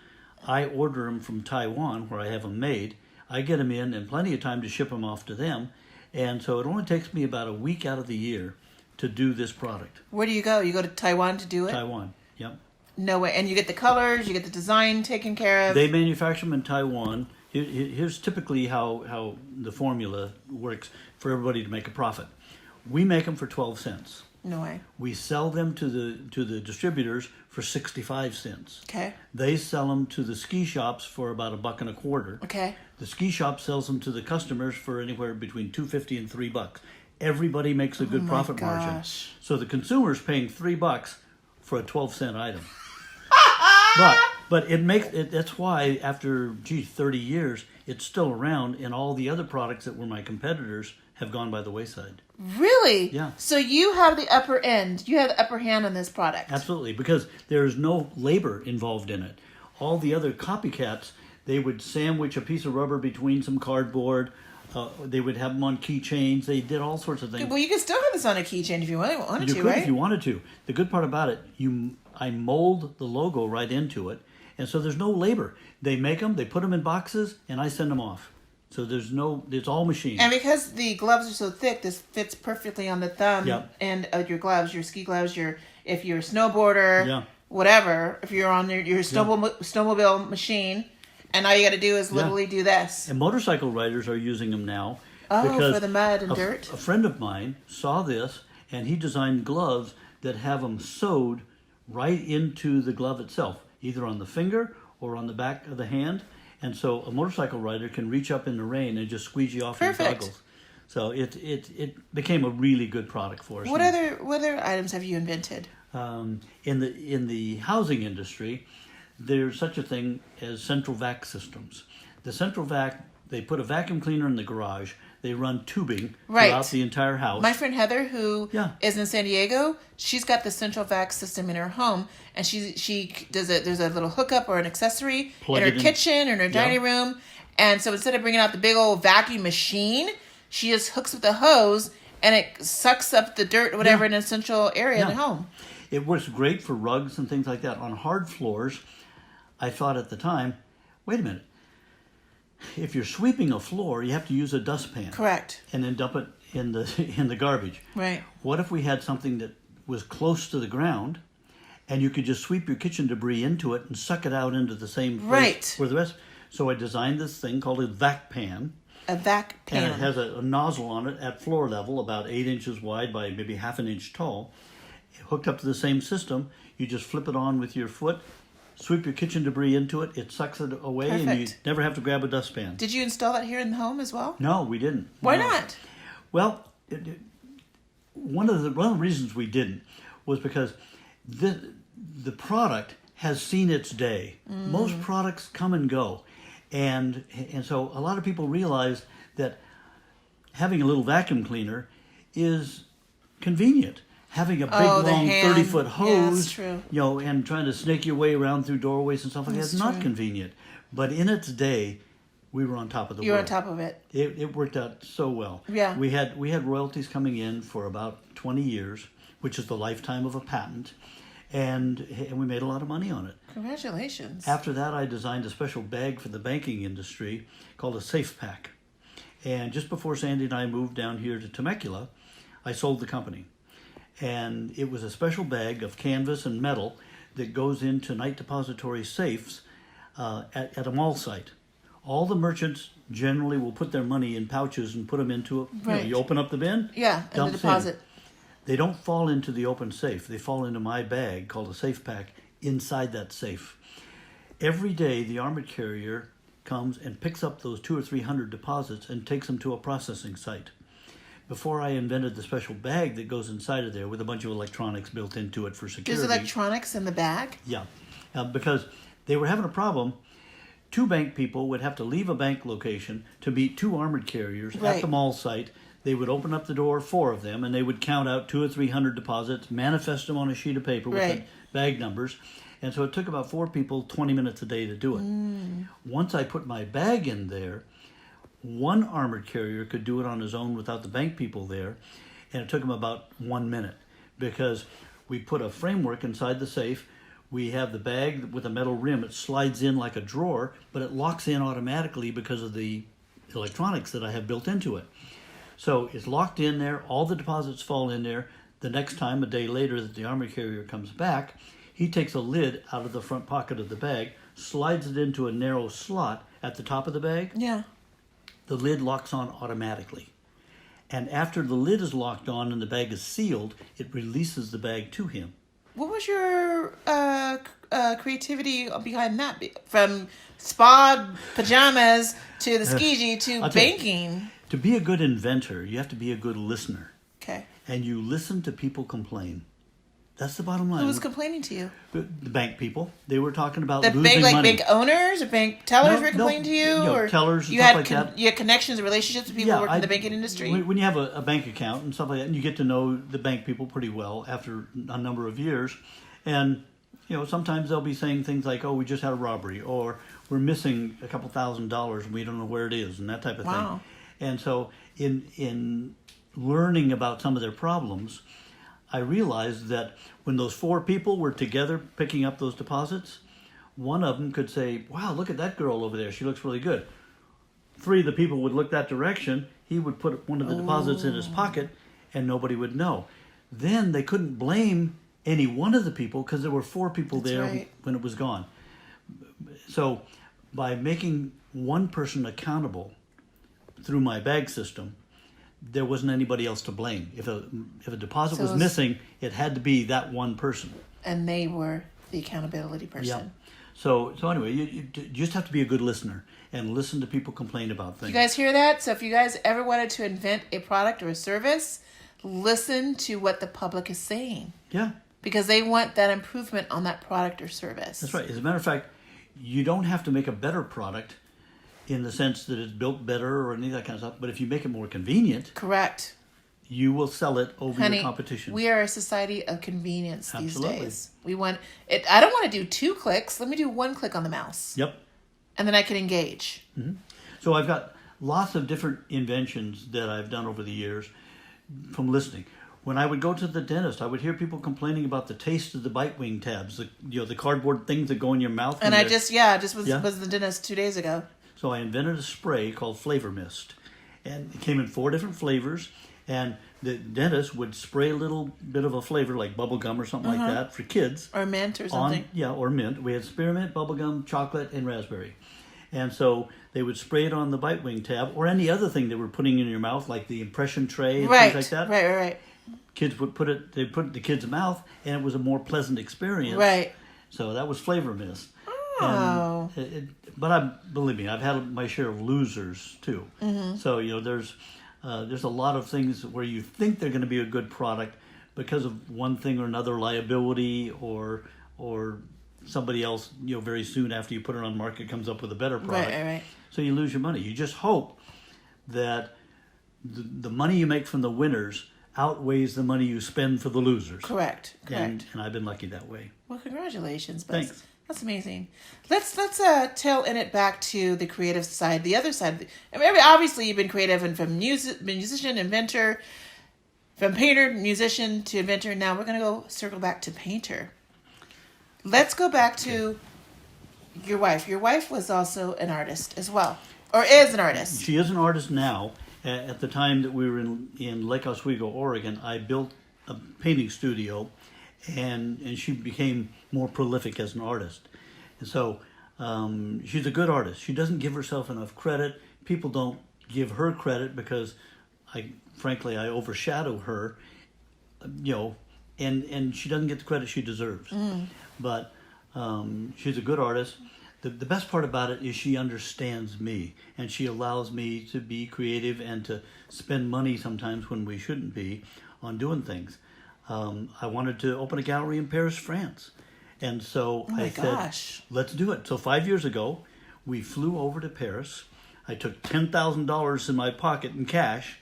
[SPEAKER 2] I order them from Taiwan, where I have them made. I get them in plenty of time to ship them off to them. And so it only takes me about a week out of the year to do this product.
[SPEAKER 1] Where do you go? You go to Taiwan to do it?
[SPEAKER 2] Taiwan, yep.
[SPEAKER 1] No way. And you get the colors, you get the design taken care of.
[SPEAKER 2] They manufacture them in Taiwan. Here's typically how the formula works for everybody to make a profit. We make them for 12 cents.
[SPEAKER 1] No way.
[SPEAKER 2] We sell them to the distributors for 65 cents.
[SPEAKER 1] Okay.
[SPEAKER 2] They sell them to the ski shops for about $1.25.
[SPEAKER 1] Okay.
[SPEAKER 2] The ski shop sells them to the customers for anywhere between $2.50 and $3. Everybody makes a good profit margin. So the consumer's paying $3 for a 12-cent item. But it makes it. That's why after 30 years, it's still around, and all the other products that were my competitors have gone by the wayside.
[SPEAKER 1] Really?
[SPEAKER 2] Yeah.
[SPEAKER 1] So you have the upper end. You have the upper hand on this product.
[SPEAKER 2] Absolutely, because there is no labor involved in it. All the other copycats, they would sandwich a piece of rubber between some cardboard. They would have them on keychains. They did all sorts of things.
[SPEAKER 1] Well, you can still have this on a keychain if you wanted
[SPEAKER 2] You
[SPEAKER 1] to,
[SPEAKER 2] could
[SPEAKER 1] right?
[SPEAKER 2] if you wanted to. The good part about it, I mold the logo right into it, and so there's no labor. They make them, they put them in boxes, and I send them off. So it's all machine.
[SPEAKER 1] And because the gloves are so thick, this fits perfectly on the thumb and your gloves, your ski gloves, if you're a snowboarder, whatever, if you're on your snowmobile machine, and all you got to do is literally do this.
[SPEAKER 2] And motorcycle riders are using them now.
[SPEAKER 1] Oh, for the mud and dirt.
[SPEAKER 2] A friend of mine saw this, and he designed gloves that have them sewed right into the glove itself, either on the finger or on the back of the hand. And so a motorcycle rider can reach up in the rain and just squeegee off his goggles. So it became a really good product for us.
[SPEAKER 1] What other items have you invented?
[SPEAKER 2] In the housing industry, there's such a thing as central vac systems. The central vac, they put a vacuum cleaner in the garage. They run tubing throughout the entire house.
[SPEAKER 1] My friend Heather, who is in San Diego, she's got the central vac system in her home, and she does it. There's a little hookup or an accessory in her kitchen or in her dining room, and so instead of bringing out the big old vacuum machine, she just hooks with the hose, and it sucks up the dirt or whatever in an essential area in the home.
[SPEAKER 2] It works great for rugs and things like that. On hard floors, I thought at the time, wait a minute. If you're sweeping a floor, you have to use a dustpan.
[SPEAKER 1] Correct.
[SPEAKER 2] And then dump it in the garbage.
[SPEAKER 1] Right.
[SPEAKER 2] What if we had something that was close to the ground, and you could just sweep your kitchen debris into it and suck it out into the same place where the rest. So I designed this thing called a vac pan.
[SPEAKER 1] A vac pan.
[SPEAKER 2] And it has a nozzle on it at floor level, about 8 inches wide by maybe half an inch tall. Hooked up to the same system. You just flip it on with your foot. Sweep your kitchen debris into it. It sucks it away, and you never have to grab a dustpan.
[SPEAKER 1] Did you install that here in the home as well?
[SPEAKER 2] No, we didn't.
[SPEAKER 1] Why not?
[SPEAKER 2] Well, one of the reasons we didn't was because the product has seen its day. Most products come and go, and so a lot of people realize that having a little vacuum cleaner is convenient. Having a big, long, 30-foot hose, and trying to snake your way around through doorways and stuff like that is not convenient. But in its day, we were on top of the world.
[SPEAKER 1] You were on top of it.
[SPEAKER 2] It worked out so well.
[SPEAKER 1] Yeah.
[SPEAKER 2] We had royalties coming in for about 20 years, which is the lifetime of a patent, and we made a lot of money on it.
[SPEAKER 1] Congratulations.
[SPEAKER 2] After that, I designed a special bag for the banking industry called a Safe Pack. And just before Sandy and I moved down here to Temecula, I sold the company. And it was a special bag of canvas and metal that goes into night depository safes at a mall site. All the merchants generally will put their money in pouches and put them into it. You open up the bin,
[SPEAKER 1] and the deposit.
[SPEAKER 2] They don't fall into the open safe. They fall into my bag called a safe pack inside that safe. Every day the armored carrier comes and picks up those 200 or 300 deposits and takes them to a processing site. Before I invented the special bag that goes inside of there with a bunch of electronics built into it for security.
[SPEAKER 1] There's electronics in the bag?
[SPEAKER 2] Yeah, because they were having a problem. 2 bank people would have to leave a bank location to meet 2 armored carriers at the mall site. They would open up the door, 4 of them, and they would count out 200 or 300 deposits, manifest them on a sheet of paper with the bag numbers. And so it took about 4 people 20 minutes a day to do it. Once I put my bag in there, 1 armored carrier could do it on his own without the bank people there, and it took him about 1 minute because we put a framework inside the safe. We have the bag with a metal rim. It slides in like a drawer, but it locks in automatically because of the electronics that I have built into it. So it's locked in there. All the deposits fall in there. The next time, a day later, that the armored carrier comes back, he takes a lid out of the front pocket of the bag, slides it into a narrow slot at the top of the bag.
[SPEAKER 1] Yeah.
[SPEAKER 2] The lid locks on automatically. And after the lid is locked on and the bag is sealed, it releases the bag to him.
[SPEAKER 1] What was your creativity behind that? From spa pajamas to the skiji to banking.
[SPEAKER 2] To be a good inventor, you have to be a good listener.
[SPEAKER 1] Okay.
[SPEAKER 2] And you listen to people complain. That's the bottom line.
[SPEAKER 1] Who was complaining to you?
[SPEAKER 2] The bank people. They were talking about
[SPEAKER 1] the
[SPEAKER 2] losing
[SPEAKER 1] bank, like
[SPEAKER 2] money.
[SPEAKER 1] bank owners or bank tellers were complaining to you? Or
[SPEAKER 2] tellers and
[SPEAKER 1] you
[SPEAKER 2] stuff
[SPEAKER 1] had
[SPEAKER 2] like that.
[SPEAKER 1] You had connections and relationships with people working in the banking industry?
[SPEAKER 2] When you have a bank account and stuff like that, and you get to know the bank people pretty well after a number of years, and sometimes they'll be saying things like, "Oh, we just had a robbery," or "We're missing a couple $1,000 and we don't know where it is," and that type of thing. And so, in learning about some of their problems, I realized that when those 4 people were together picking up those deposits, one of them could say, "Wow, look at that girl over there. She looks really good." 3 of the people would look that direction. He would put one of the deposits in his pocket, and nobody would know. Then they couldn't blame any one of the people because there were 4 people there when it was gone. So by making one person accountable through my bag system, there wasn't anybody else to blame. If a deposit was missing, it had to be that one person.
[SPEAKER 1] And they were the accountability person.
[SPEAKER 2] Yeah. So anyway, you just have to be a good listener and listen to people complain about things.
[SPEAKER 1] You guys hear that? So if you guys ever wanted to invent a product or a service, listen to what the public is saying.
[SPEAKER 2] Yeah.
[SPEAKER 1] Because they want that improvement on that product or service.
[SPEAKER 2] That's right. As a matter of fact, you don't have to make a better product in the sense that it's built better or any of that kind of stuff. But if you make it more convenient,
[SPEAKER 1] correct,
[SPEAKER 2] you will sell it over your competition.
[SPEAKER 1] We are a society of convenience these days. We want it. I don't want to do 2 clicks. Let me do 1 click on the mouse.
[SPEAKER 2] Yep.
[SPEAKER 1] And then I can engage.
[SPEAKER 2] Mm-hmm. So I've got lots of different inventions that I've done over the years from listening. When I would go to the dentist, I would hear people complaining about the taste of the bite wing tabs, the cardboard things that go in your mouth.
[SPEAKER 1] And I just was the dentist 2 days ago.
[SPEAKER 2] So I invented a spray called Flavor Mist. And it came in 4 different flavors. And the dentist would spray a little bit of a flavor like bubble gum or something like that for kids.
[SPEAKER 1] Or mint or something.
[SPEAKER 2] Or mint. We had spearmint, bubble gum, chocolate, and raspberry. And so they would spray it on the bite wing tab or any other thing they were putting in your mouth, like the impression tray and things like that.
[SPEAKER 1] Right.
[SPEAKER 2] Kids would put it in the kid's mouth, and it was a more pleasant experience.
[SPEAKER 1] Right.
[SPEAKER 2] So that was Flavor Mist.
[SPEAKER 1] Oh.
[SPEAKER 2] But believe me, I've had my share of losers too.
[SPEAKER 1] Mm-hmm.
[SPEAKER 2] So there's a lot of things where you think they're going to be a good product because of one thing or another, liability or somebody else, very soon after you put it on the market comes up with a better product.
[SPEAKER 1] Right.
[SPEAKER 2] So you lose your money. You just hope that the money you make from the winners outweighs the money you spend for the losers.
[SPEAKER 1] Correct.
[SPEAKER 2] And I've been lucky that way.
[SPEAKER 1] Well, congratulations, Buzz.
[SPEAKER 2] Thanks.
[SPEAKER 1] That's amazing. Let's tail in it back to the creative side, the other side. I mean, obviously you've been creative and from musician, inventor, from painter, musician to inventor. Now we're going to go circle back to painter. Let's go back to your wife. Your wife was also an artist as well, or is an artist.
[SPEAKER 2] She is an artist now. At the time that we were in Lake Oswego, Oregon, I built a painting studio, and she became more prolific as an artist. And so she's a good artist. She doesn't give herself enough credit. People don't give her credit because, frankly, I overshadow her and she doesn't get the credit she deserves. But she's a good artist. The best part about it is she understands me, and she allows me to be creative and to spend money sometimes when we shouldn't be on doing things. I wanted to open a gallery in Paris, France. And so I said, let's do it. So 5 years ago, we flew over to Paris. I took $10,000 in my pocket in cash,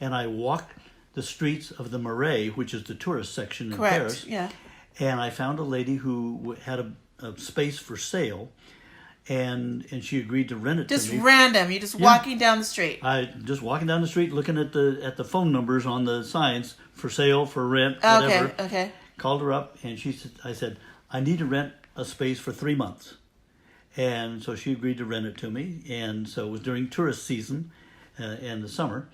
[SPEAKER 2] and I walked the streets of the Marais, which is the tourist section in Paris.
[SPEAKER 1] Yeah.
[SPEAKER 2] And I found a lady who had a space for sale, and she agreed to rent it to me.
[SPEAKER 1] Just random. You're just walking down the street.
[SPEAKER 2] Just walking down the street, looking at the phone numbers on the signs for sale, for rent, whatever.
[SPEAKER 1] Okay.
[SPEAKER 2] Called her up, and I said, I need to rent a space for 3 months. And so she agreed to rent it to me. And so it was during tourist season in the summer.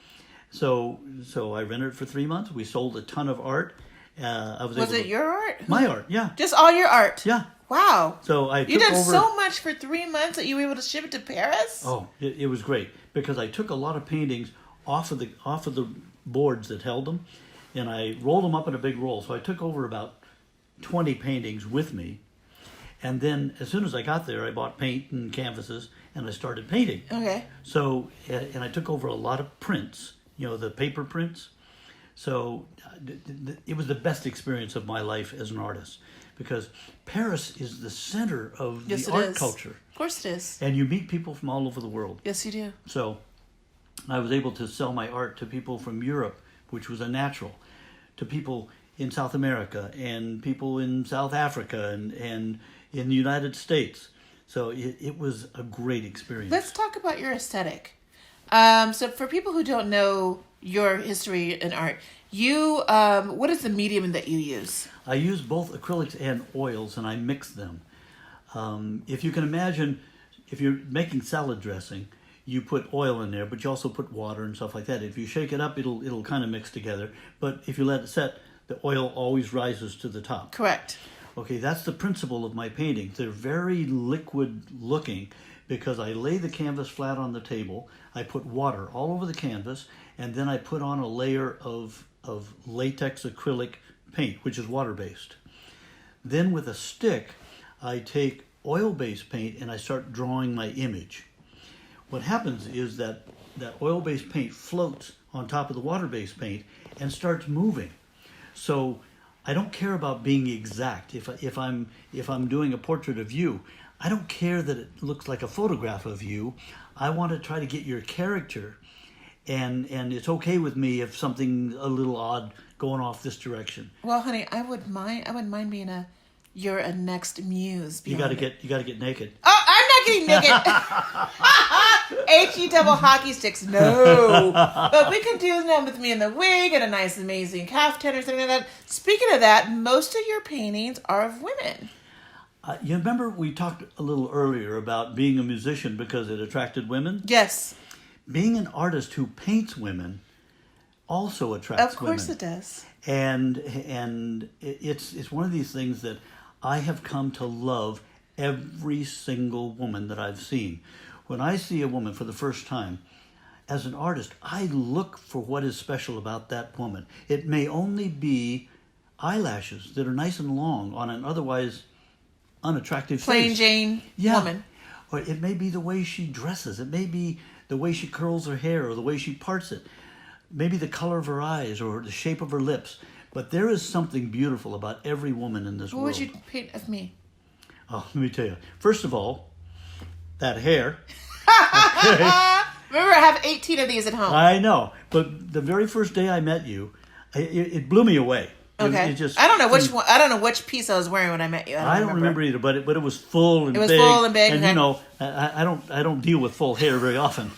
[SPEAKER 2] So I rented it for 3 months. We sold a ton of art.
[SPEAKER 1] Was it your art?
[SPEAKER 2] My art, yeah.
[SPEAKER 1] Just all your art?
[SPEAKER 2] Yeah.
[SPEAKER 1] Wow.
[SPEAKER 2] So
[SPEAKER 1] you did so much for 3 months that you were able to ship it to Paris?
[SPEAKER 2] Oh, it was great because I took a lot of paintings off of the boards that held them, and I rolled them up in a big roll. So I took over about 20 paintings with me, and then as soon as I got there, I bought paint and canvases, and I started painting.
[SPEAKER 1] Okay.
[SPEAKER 2] So, and I took over a lot of prints, the paper prints. So it was the best experience of my life as an artist, because Paris is the center of the art culture.
[SPEAKER 1] Of course it is.
[SPEAKER 2] And you meet people from all over the world.
[SPEAKER 1] Yes, you do.
[SPEAKER 2] So I was able to sell my art to people from Europe, which was a natural, to people in South America and people in South Africa and in the United States. So it was a great experience.
[SPEAKER 1] Let's talk about your aesthetic. So for people who don't know your history in art, what is the medium that you use?
[SPEAKER 2] I use both acrylics and oils, and I mix them. If you can imagine, if you're making salad dressing, you put oil in there, but you also put water and stuff like that. If you shake it up, it'll kind of mix together. But if you let it set, the oil always rises to the top.
[SPEAKER 1] Correct.
[SPEAKER 2] Okay, that's the principle of my paintings. They're very liquid looking because I lay the canvas flat on the table, I put water all over the canvas, and then I put on a layer of latex acrylic paint, which is water-based. Then with a stick, I take oil-based paint and I start drawing my image. What happens is that oil-based paint floats on top of the water-based paint and starts moving. So I don't care about being exact. If I'm doing a portrait of you, I don't care that it looks like a photograph of you. I want to try to get your character, and it's okay with me if something a little odd going off this direction.
[SPEAKER 1] Well, honey, I wouldn't mind being you're a next muse.
[SPEAKER 2] You got to get naked.
[SPEAKER 1] Oh, I'm not getting naked. H-E double hockey sticks. No. But we can do them with me in the wig and a nice, amazing caftan or something like that. Speaking of that, most of your paintings are of women.
[SPEAKER 2] You remember we talked a little earlier about being a musician because it attracted women?
[SPEAKER 1] Yes.
[SPEAKER 2] Being an artist who paints women also attracts women.
[SPEAKER 1] Of course it does.
[SPEAKER 2] And it's one of these things that I have come to love every single woman that I've seen. When I see a woman for the first time, as an artist, I look for what is special about that woman. It may only be eyelashes that are nice and long on an otherwise unattractive
[SPEAKER 1] Plain
[SPEAKER 2] face.
[SPEAKER 1] Jane woman.
[SPEAKER 2] Or it may be the way she dresses. It may be the way she curls her hair or the way she parts it. Maybe the color of her eyes or the shape of her lips. But there is something beautiful about every woman in this world.
[SPEAKER 1] What would you paint of me?
[SPEAKER 2] Oh, let me tell you. First of all, that hair.
[SPEAKER 1] Okay. Remember, I have 18 of these at home.
[SPEAKER 2] I know. But the very first day I met you, it blew me away.
[SPEAKER 1] Okay. I don't know which one. I don't know which piece I was wearing when I met you.
[SPEAKER 2] I don't remember either, but it was full and big.
[SPEAKER 1] It was full and big.
[SPEAKER 2] And you know, I don't deal with full hair very often.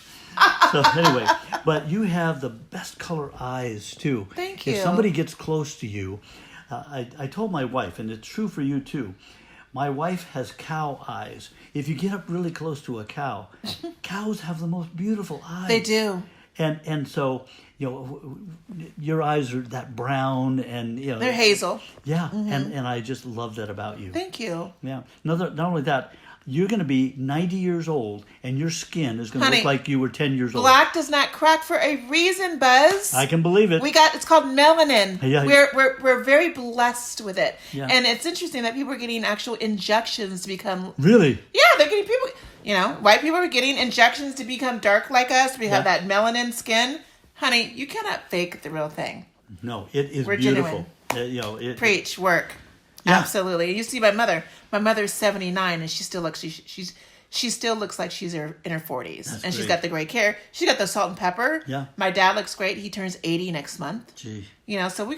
[SPEAKER 2] So anyway, but you have the best color eyes too.
[SPEAKER 1] Thank you.
[SPEAKER 2] If somebody gets close to you, I told my wife, and it's true for you too. My wife has cow eyes. If you get up really close to a cow, cows have the most beautiful eyes.
[SPEAKER 1] They do.
[SPEAKER 2] And so, you know, your eyes are that brown and, you know.
[SPEAKER 1] They're hazel.
[SPEAKER 2] Yeah, and I just love that about you.
[SPEAKER 1] Thank you.
[SPEAKER 2] Yeah. Not only that, you're going to be 90 years old, and your skin is going to
[SPEAKER 1] Honey,
[SPEAKER 2] look like you were 10 years old.
[SPEAKER 1] Black does not crack for a reason, Buzz.
[SPEAKER 2] I can believe it.
[SPEAKER 1] It's called melanin.
[SPEAKER 2] Yeah.
[SPEAKER 1] We're very blessed with it.
[SPEAKER 2] Yeah.
[SPEAKER 1] And it's interesting that people are getting actual injections to become...
[SPEAKER 2] Really?
[SPEAKER 1] Yeah, they're getting people... white people are getting injections to become dark like us. We have that melanin skin. Honey, you cannot fake the real thing.
[SPEAKER 2] No, it is
[SPEAKER 1] We're
[SPEAKER 2] beautiful.
[SPEAKER 1] genuine. Preach, work.
[SPEAKER 2] Yeah.
[SPEAKER 1] Absolutely. You see my mother. My mother's 79, and she still looks... She still looks like she's in her 40s.
[SPEAKER 2] That's
[SPEAKER 1] and she's
[SPEAKER 2] great.
[SPEAKER 1] got the gray hair. She's got the salt and pepper.
[SPEAKER 2] Yeah.
[SPEAKER 1] My dad looks great. He turns 80 next month.
[SPEAKER 2] Gee.
[SPEAKER 1] So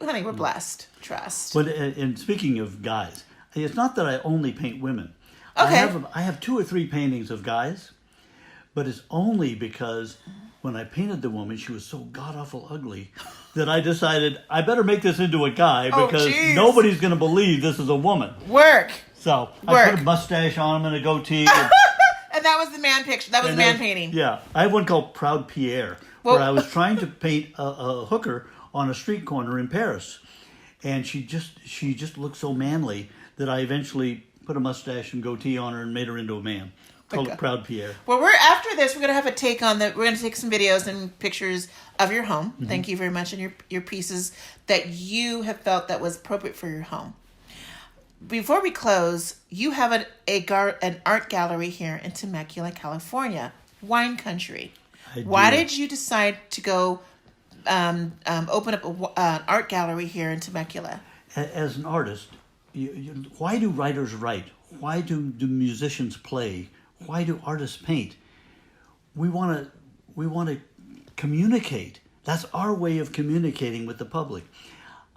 [SPEAKER 1] honey, we're blessed. Trust.
[SPEAKER 2] But and speaking of guys, it's not that I only paint women.
[SPEAKER 1] Okay.
[SPEAKER 2] I have 2 or 3 paintings of guys, but it's only because when I painted the woman, she was so god-awful ugly that I decided I better make this into a guy because nobody's going to believe this is a woman.
[SPEAKER 1] Work.
[SPEAKER 2] So I put a mustache on him and a goatee.
[SPEAKER 1] And that was the man picture. That was the man painting.
[SPEAKER 2] Yeah. I have one called Proud Pierre, where I was trying to paint a hooker on a street corner in Paris. And she just looked so manly that I eventually put a mustache and goatee on her and made her into a man. Called it Proud Pierre.
[SPEAKER 1] Well, after this, we're going to have a take on we're going to take some videos and pictures of your home. Mm-hmm. Thank you very much. And your pieces that you have felt that was appropriate for your home. Before we close, you have an art gallery here in Temecula, California, wine country. Why did you decide to go open up an art gallery here in Temecula?
[SPEAKER 2] As an artist, why do writers write? Why do musicians play? Why do artists paint? We want to communicate. That's our way of communicating with the public.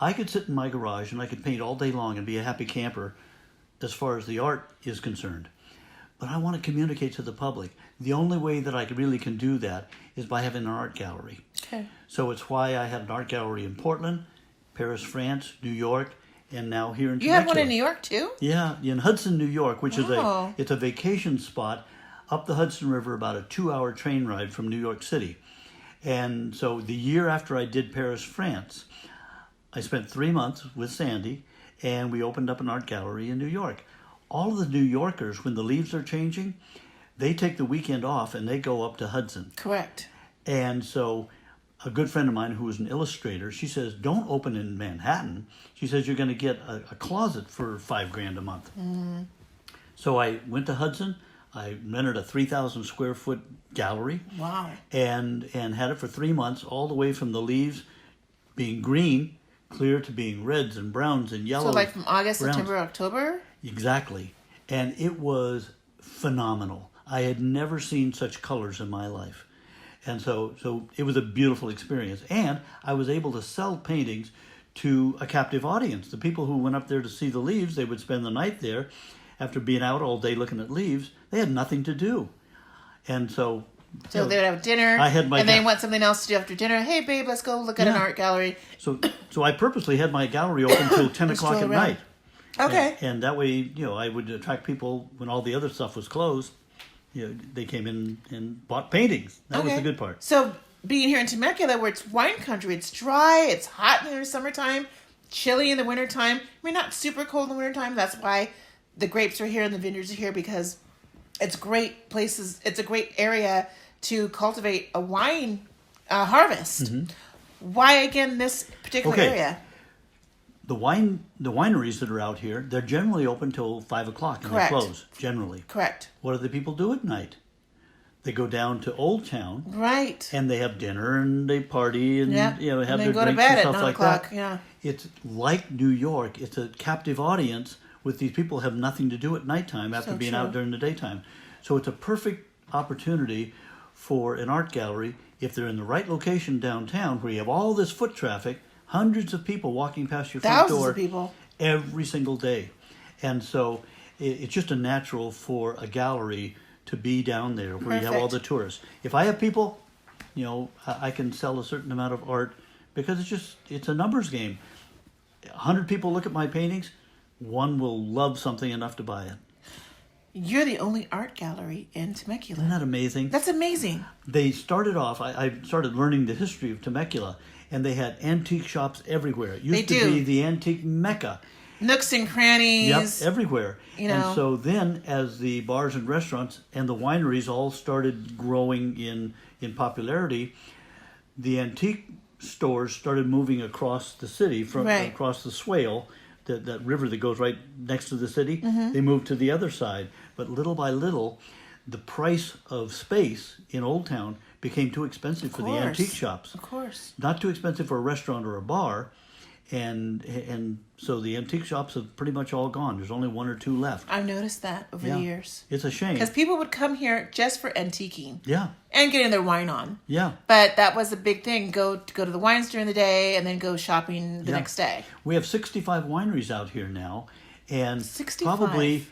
[SPEAKER 2] I could sit in my garage and I could paint all day long and be a happy camper as far as the art is concerned. But I want to communicate to the public. The only way that I really can do that is by having an art gallery.
[SPEAKER 1] Okay.
[SPEAKER 2] So it's why I had an art gallery in Portland, Paris, France, New York, and now here in Temecula.
[SPEAKER 1] You have one in New York too?
[SPEAKER 2] Yeah, in Hudson, New York, which is it's a vacation spot up the Hudson River, about a 2-hour train ride from New York City. And so the year after I did Paris, France, I spent 3 months with Sandi, and we opened up an art gallery in New York. All of the New Yorkers, when the leaves are changing, they take the weekend off and they go up to Hudson.
[SPEAKER 1] Correct.
[SPEAKER 2] And so a good friend of mine who was an illustrator, she says, don't open in Manhattan. She says, you're going to get a closet for $5,000 a month. Mm-hmm. So I went to Hudson. I rented a 3,000 square foot gallery.
[SPEAKER 1] Wow.
[SPEAKER 2] And had it for 3 months, all the way from the leaves being green, clear to being reds and browns and yellows.
[SPEAKER 1] So like from August,
[SPEAKER 2] browns.
[SPEAKER 1] September, October?
[SPEAKER 2] Exactly. And it was phenomenal. I had never seen such colors in my life. And so it was a beautiful experience. And I was able to sell paintings to a captive audience. The people who went up there to see the leaves, they would spend the night there. After being out all day looking at leaves, they had nothing to do. And so
[SPEAKER 1] they would have dinner, and they want something else to do after dinner. Hey, babe, let's go look at an art gallery.
[SPEAKER 2] So I purposely had my gallery open until 10 o'clock at night.
[SPEAKER 1] Okay.
[SPEAKER 2] And that way, I would attract people when all the other stuff was closed. They came in and bought paintings. That was the good part.
[SPEAKER 1] So being here in Temecula, where it's wine country, it's dry, it's hot in the summertime, chilly in the wintertime. I mean, not super cold in the wintertime. That's why the grapes are here and the vineyards are here, because it's great places. It's a great area to cultivate a wine harvest. Mm-hmm. Why, again, this particular area?
[SPEAKER 2] The wineries that are out here, they're generally open till 5 o'clock and they close, generally.
[SPEAKER 1] Correct.
[SPEAKER 2] What do the people do at night? They go down to Old Town.
[SPEAKER 1] Right.
[SPEAKER 2] And they have dinner and they party and have
[SPEAKER 1] and
[SPEAKER 2] their
[SPEAKER 1] go to
[SPEAKER 2] drinks
[SPEAKER 1] bed
[SPEAKER 2] and
[SPEAKER 1] at
[SPEAKER 2] stuff
[SPEAKER 1] 9
[SPEAKER 2] like
[SPEAKER 1] o'clock.
[SPEAKER 2] that.
[SPEAKER 1] Yeah.
[SPEAKER 2] It's like New York. It's a captive audience with these people who have nothing to do at nighttime after being out during the daytime. So it's a perfect opportunity for an art gallery if they're in the right location downtown where you have all this foot traffic, hundreds of people walking past your front door.
[SPEAKER 1] Thousands of people.
[SPEAKER 2] Every single day. And so it's just a natural for a gallery to be down there where you have all the tourists. If I have people, I can sell a certain amount of art because it's a numbers game. 100 people look at my paintings, one will love something enough to buy it.
[SPEAKER 1] You're the only art gallery in Temecula.
[SPEAKER 2] Isn't that amazing?
[SPEAKER 1] That's amazing.
[SPEAKER 2] They started off, I started learning the history of Temecula, and they had antique shops everywhere. It used to be the antique mecca.
[SPEAKER 1] nooks and crannies.
[SPEAKER 2] Yep, everywhere.
[SPEAKER 1] You know.
[SPEAKER 2] And so then, as the bars and restaurants and the wineries all started growing in popularity, the antique stores started moving across the city, from across the Swale, that river that goes right next to the city. They moved to the other side. But little by little, the price of space in Old Town became too expensive for the antique shops.
[SPEAKER 1] Of course.
[SPEAKER 2] Not too expensive for a restaurant or a bar. And so the antique shops have pretty much all gone. There's only one or two left.
[SPEAKER 1] I've noticed that over the years.
[SPEAKER 2] It's a shame.
[SPEAKER 1] Because people would come here just for antiquing.
[SPEAKER 2] Yeah.
[SPEAKER 1] And getting their wine on.
[SPEAKER 2] Yeah.
[SPEAKER 1] But that was a big thing. Go to the wines during the day and then go shopping the next day.
[SPEAKER 2] We have 65 wineries out here now. And
[SPEAKER 1] 65.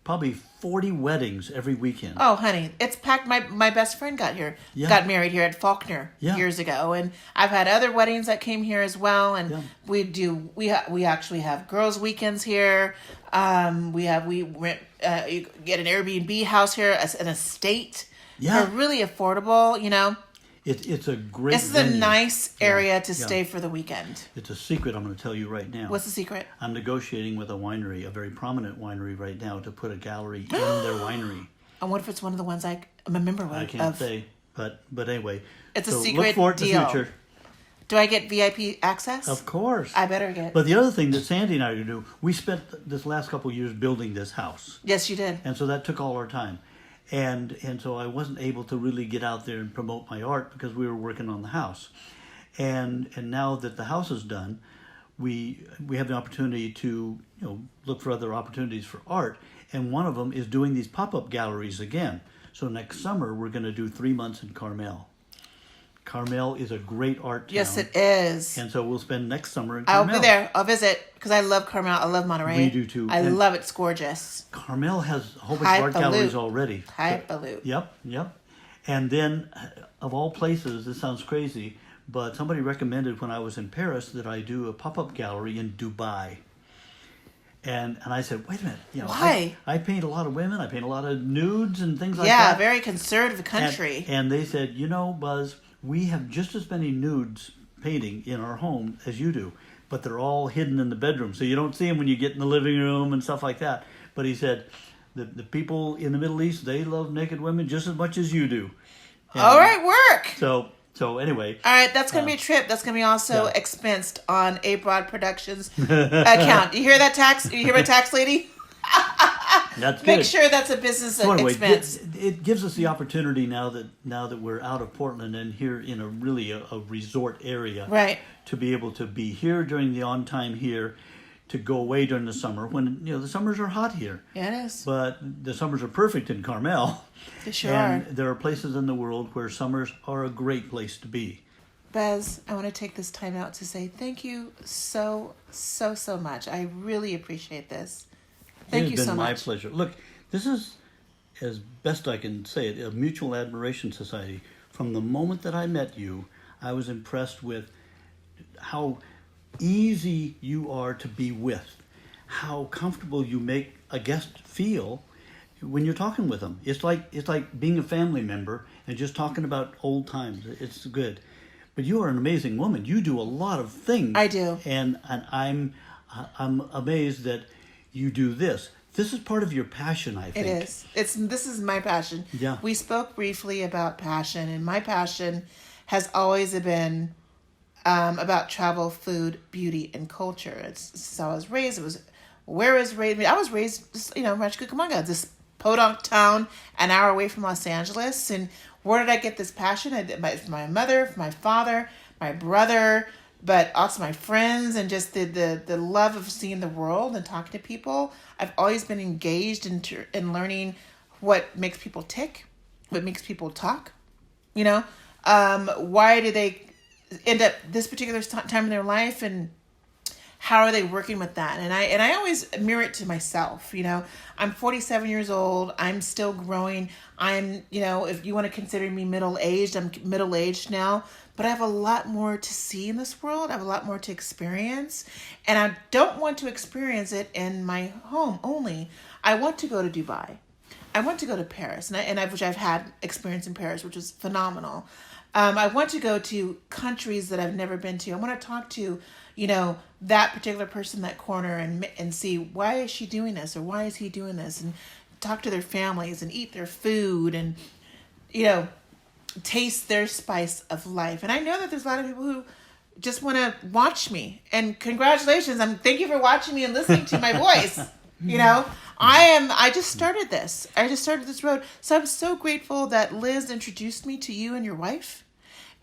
[SPEAKER 2] Probably 40 weddings every weekend.
[SPEAKER 1] Oh, honey, it's packed. My best friend got married here at Faulkner years ago, and I've had other weddings that came here as well. And we actually have girls' weekends here. We rent you get an Airbnb house here, an estate.
[SPEAKER 2] Yeah,
[SPEAKER 1] they're really affordable. You know,
[SPEAKER 2] it's a great.
[SPEAKER 1] This is a nice area to stay for the weekend.
[SPEAKER 2] It's a secret I'm going to tell you right now.
[SPEAKER 1] What's the secret?
[SPEAKER 2] I'm negotiating with a winery, a very prominent winery right now, to put a gallery in their winery.
[SPEAKER 1] And what if it's one of the ones I'm a member of?
[SPEAKER 2] I can't say, but anyway.
[SPEAKER 1] It's a
[SPEAKER 2] so
[SPEAKER 1] secret
[SPEAKER 2] look for it
[SPEAKER 1] deal.
[SPEAKER 2] in the future.
[SPEAKER 1] Do I get VIP access?
[SPEAKER 2] Of course.
[SPEAKER 1] I better get.
[SPEAKER 2] But the other thing that Sandy and I are going to do, we spent this last couple of years building this house.
[SPEAKER 1] Yes, you did.
[SPEAKER 2] And so that took all our time. And so I wasn't able to really get out there and promote my art because we were working on the house. And now that the house is done, we have the opportunity to look for other opportunities for art. And one of them is doing these pop-up galleries again. So next summer we're going to do 3 months in Carmel. Carmel is a great art town.
[SPEAKER 1] Yes, it is.
[SPEAKER 2] And so we'll spend next summer in Carmel.
[SPEAKER 1] I'll be there. I'll visit because I love Carmel. I love Monterey.
[SPEAKER 2] We do too.
[SPEAKER 1] I love it. It's gorgeous.
[SPEAKER 2] Carmel has a whole bunch of art galleries already.
[SPEAKER 1] Hyperloop.
[SPEAKER 2] Yep. And then, of all places, this sounds crazy, but somebody recommended when I was in Paris that I do a pop-up gallery in Dubai. And I said, wait a minute.
[SPEAKER 1] Why?
[SPEAKER 2] I paint a lot of women. I paint a lot of nudes and things like that.
[SPEAKER 1] Yeah, very conservative country.
[SPEAKER 2] And they said, Buzz, we have just as many nudes painting in our home as you do, but they're all hidden in the bedroom, so you don't see them when you get in the living room and stuff like that. But he said, the people in the Middle East, they love naked women just as much as you do. And
[SPEAKER 1] all right, work.
[SPEAKER 2] So anyway.
[SPEAKER 1] All right, that's going to be a trip. That's going to be also expensed on A Broad Productions account. You hear that, tax? You hear my tax lady?
[SPEAKER 2] That's
[SPEAKER 1] Make
[SPEAKER 2] good.
[SPEAKER 1] sure that's a business expense.
[SPEAKER 2] It gives us the opportunity now that we're out of Portland and here in a resort area,
[SPEAKER 1] right,
[SPEAKER 2] to be able to be here during the on time here, to go away during the summer when the summers are hot here.
[SPEAKER 1] Yeah, it is.
[SPEAKER 2] But the summers are perfect in Carmel.
[SPEAKER 1] They sure
[SPEAKER 2] and
[SPEAKER 1] are.
[SPEAKER 2] There are places in the world where summers are a great place to be.
[SPEAKER 1] Buzz, I want to take this time out to say thank you so much. I really appreciate this. Thank you so much.
[SPEAKER 2] It's been my pleasure. Look, this is, as best I can say it, a mutual admiration society. From the moment that I met you, I was impressed with how easy you are to be with, how comfortable you make a guest feel when you're talking with them. It's like being a family member and just talking about old times. It's good. But you are an amazing woman. You do a lot of things.
[SPEAKER 1] I do.
[SPEAKER 2] And I'm amazed that you do this. This is part of your passion, I think.
[SPEAKER 1] It is. This is my passion.
[SPEAKER 2] Yeah.
[SPEAKER 1] We spoke briefly about passion, and my passion has always been about travel, food, beauty, and culture. It's how I was raised. I was raised, Rancho Cucamonga, this podunk town, an hour away from Los Angeles. And where did I get this passion? My mother, my father, my brother, but also my friends, and just the love of seeing the world and talking to people. I've always been engaged in learning what makes people tick, what makes people talk. Why do they end up this particular time in their life, and how are they working with that? And I always mirror it to myself. I'm 47 years old. I'm still growing. I'm, if you want to consider me middle-aged, I'm middle-aged now. But I have a lot more to see in this world. I have a lot more to experience. And I don't want to experience it in my home only. I want to go to Dubai. I want to go to Paris, which I've had experience in Paris, which is phenomenal. I want to go to countries that I've never been to. I want to talk to, that particular person in that corner and see why is she doing this or why is he doing this, and talk to their families and eat their food and, taste their spice of life. And I know that there's a lot of people who just want to watch me. And congratulations. Thank you for watching me and listening to my voice. I just started this. I just started this road. So I'm so grateful that Liz introduced me to you and your wife.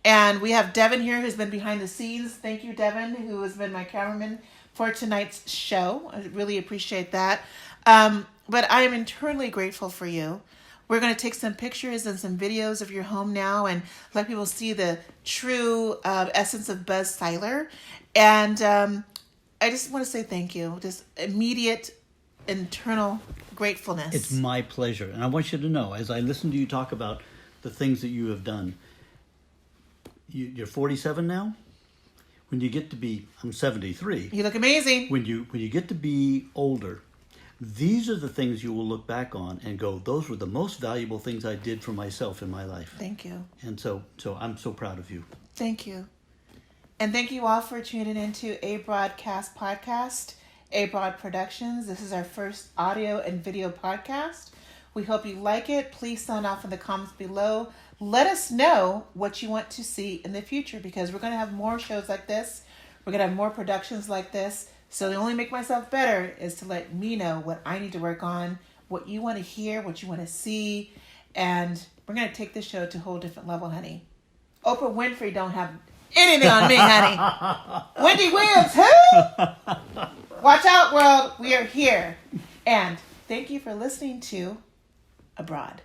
[SPEAKER 1] And we have Devin here who's been behind the scenes. Thank you, Devin, who has been my cameraman for tonight's show. I really appreciate that. But I am eternally grateful for you. We're going to take some pictures and some videos of your home now and let people see the true essence of Buzz Siler. And I just want to say thank you. Just immediate, internal gratefulness.
[SPEAKER 2] It's my pleasure. And I want you to know, as I listen to you talk about the things that you have done, you're 47 now? When you get to be, I'm 73.
[SPEAKER 1] You look amazing.
[SPEAKER 2] When you get to be older, these are the things you will look back on and go, those were the most valuable things I did for myself in my life.
[SPEAKER 1] Thank you.
[SPEAKER 2] And so I'm so proud of you.
[SPEAKER 1] Thank you. And thank you all for tuning into A Broadcast Podcast, A Broad Productions. This is our first audio and video podcast. We hope you like it. Please sound off in the comments below. Let us know what you want to see in the future, because we're going to have more shows like this. We're going to have more productions like this. So the only make myself better is to let me know what I need to work on, what you want to hear, what you want to see. And we're going to take this show to a whole different level, honey. Oprah Winfrey don't have anything on me, honey. Wendy Williams, who? Watch out, world. We are here. And thank you for listening to Abroad.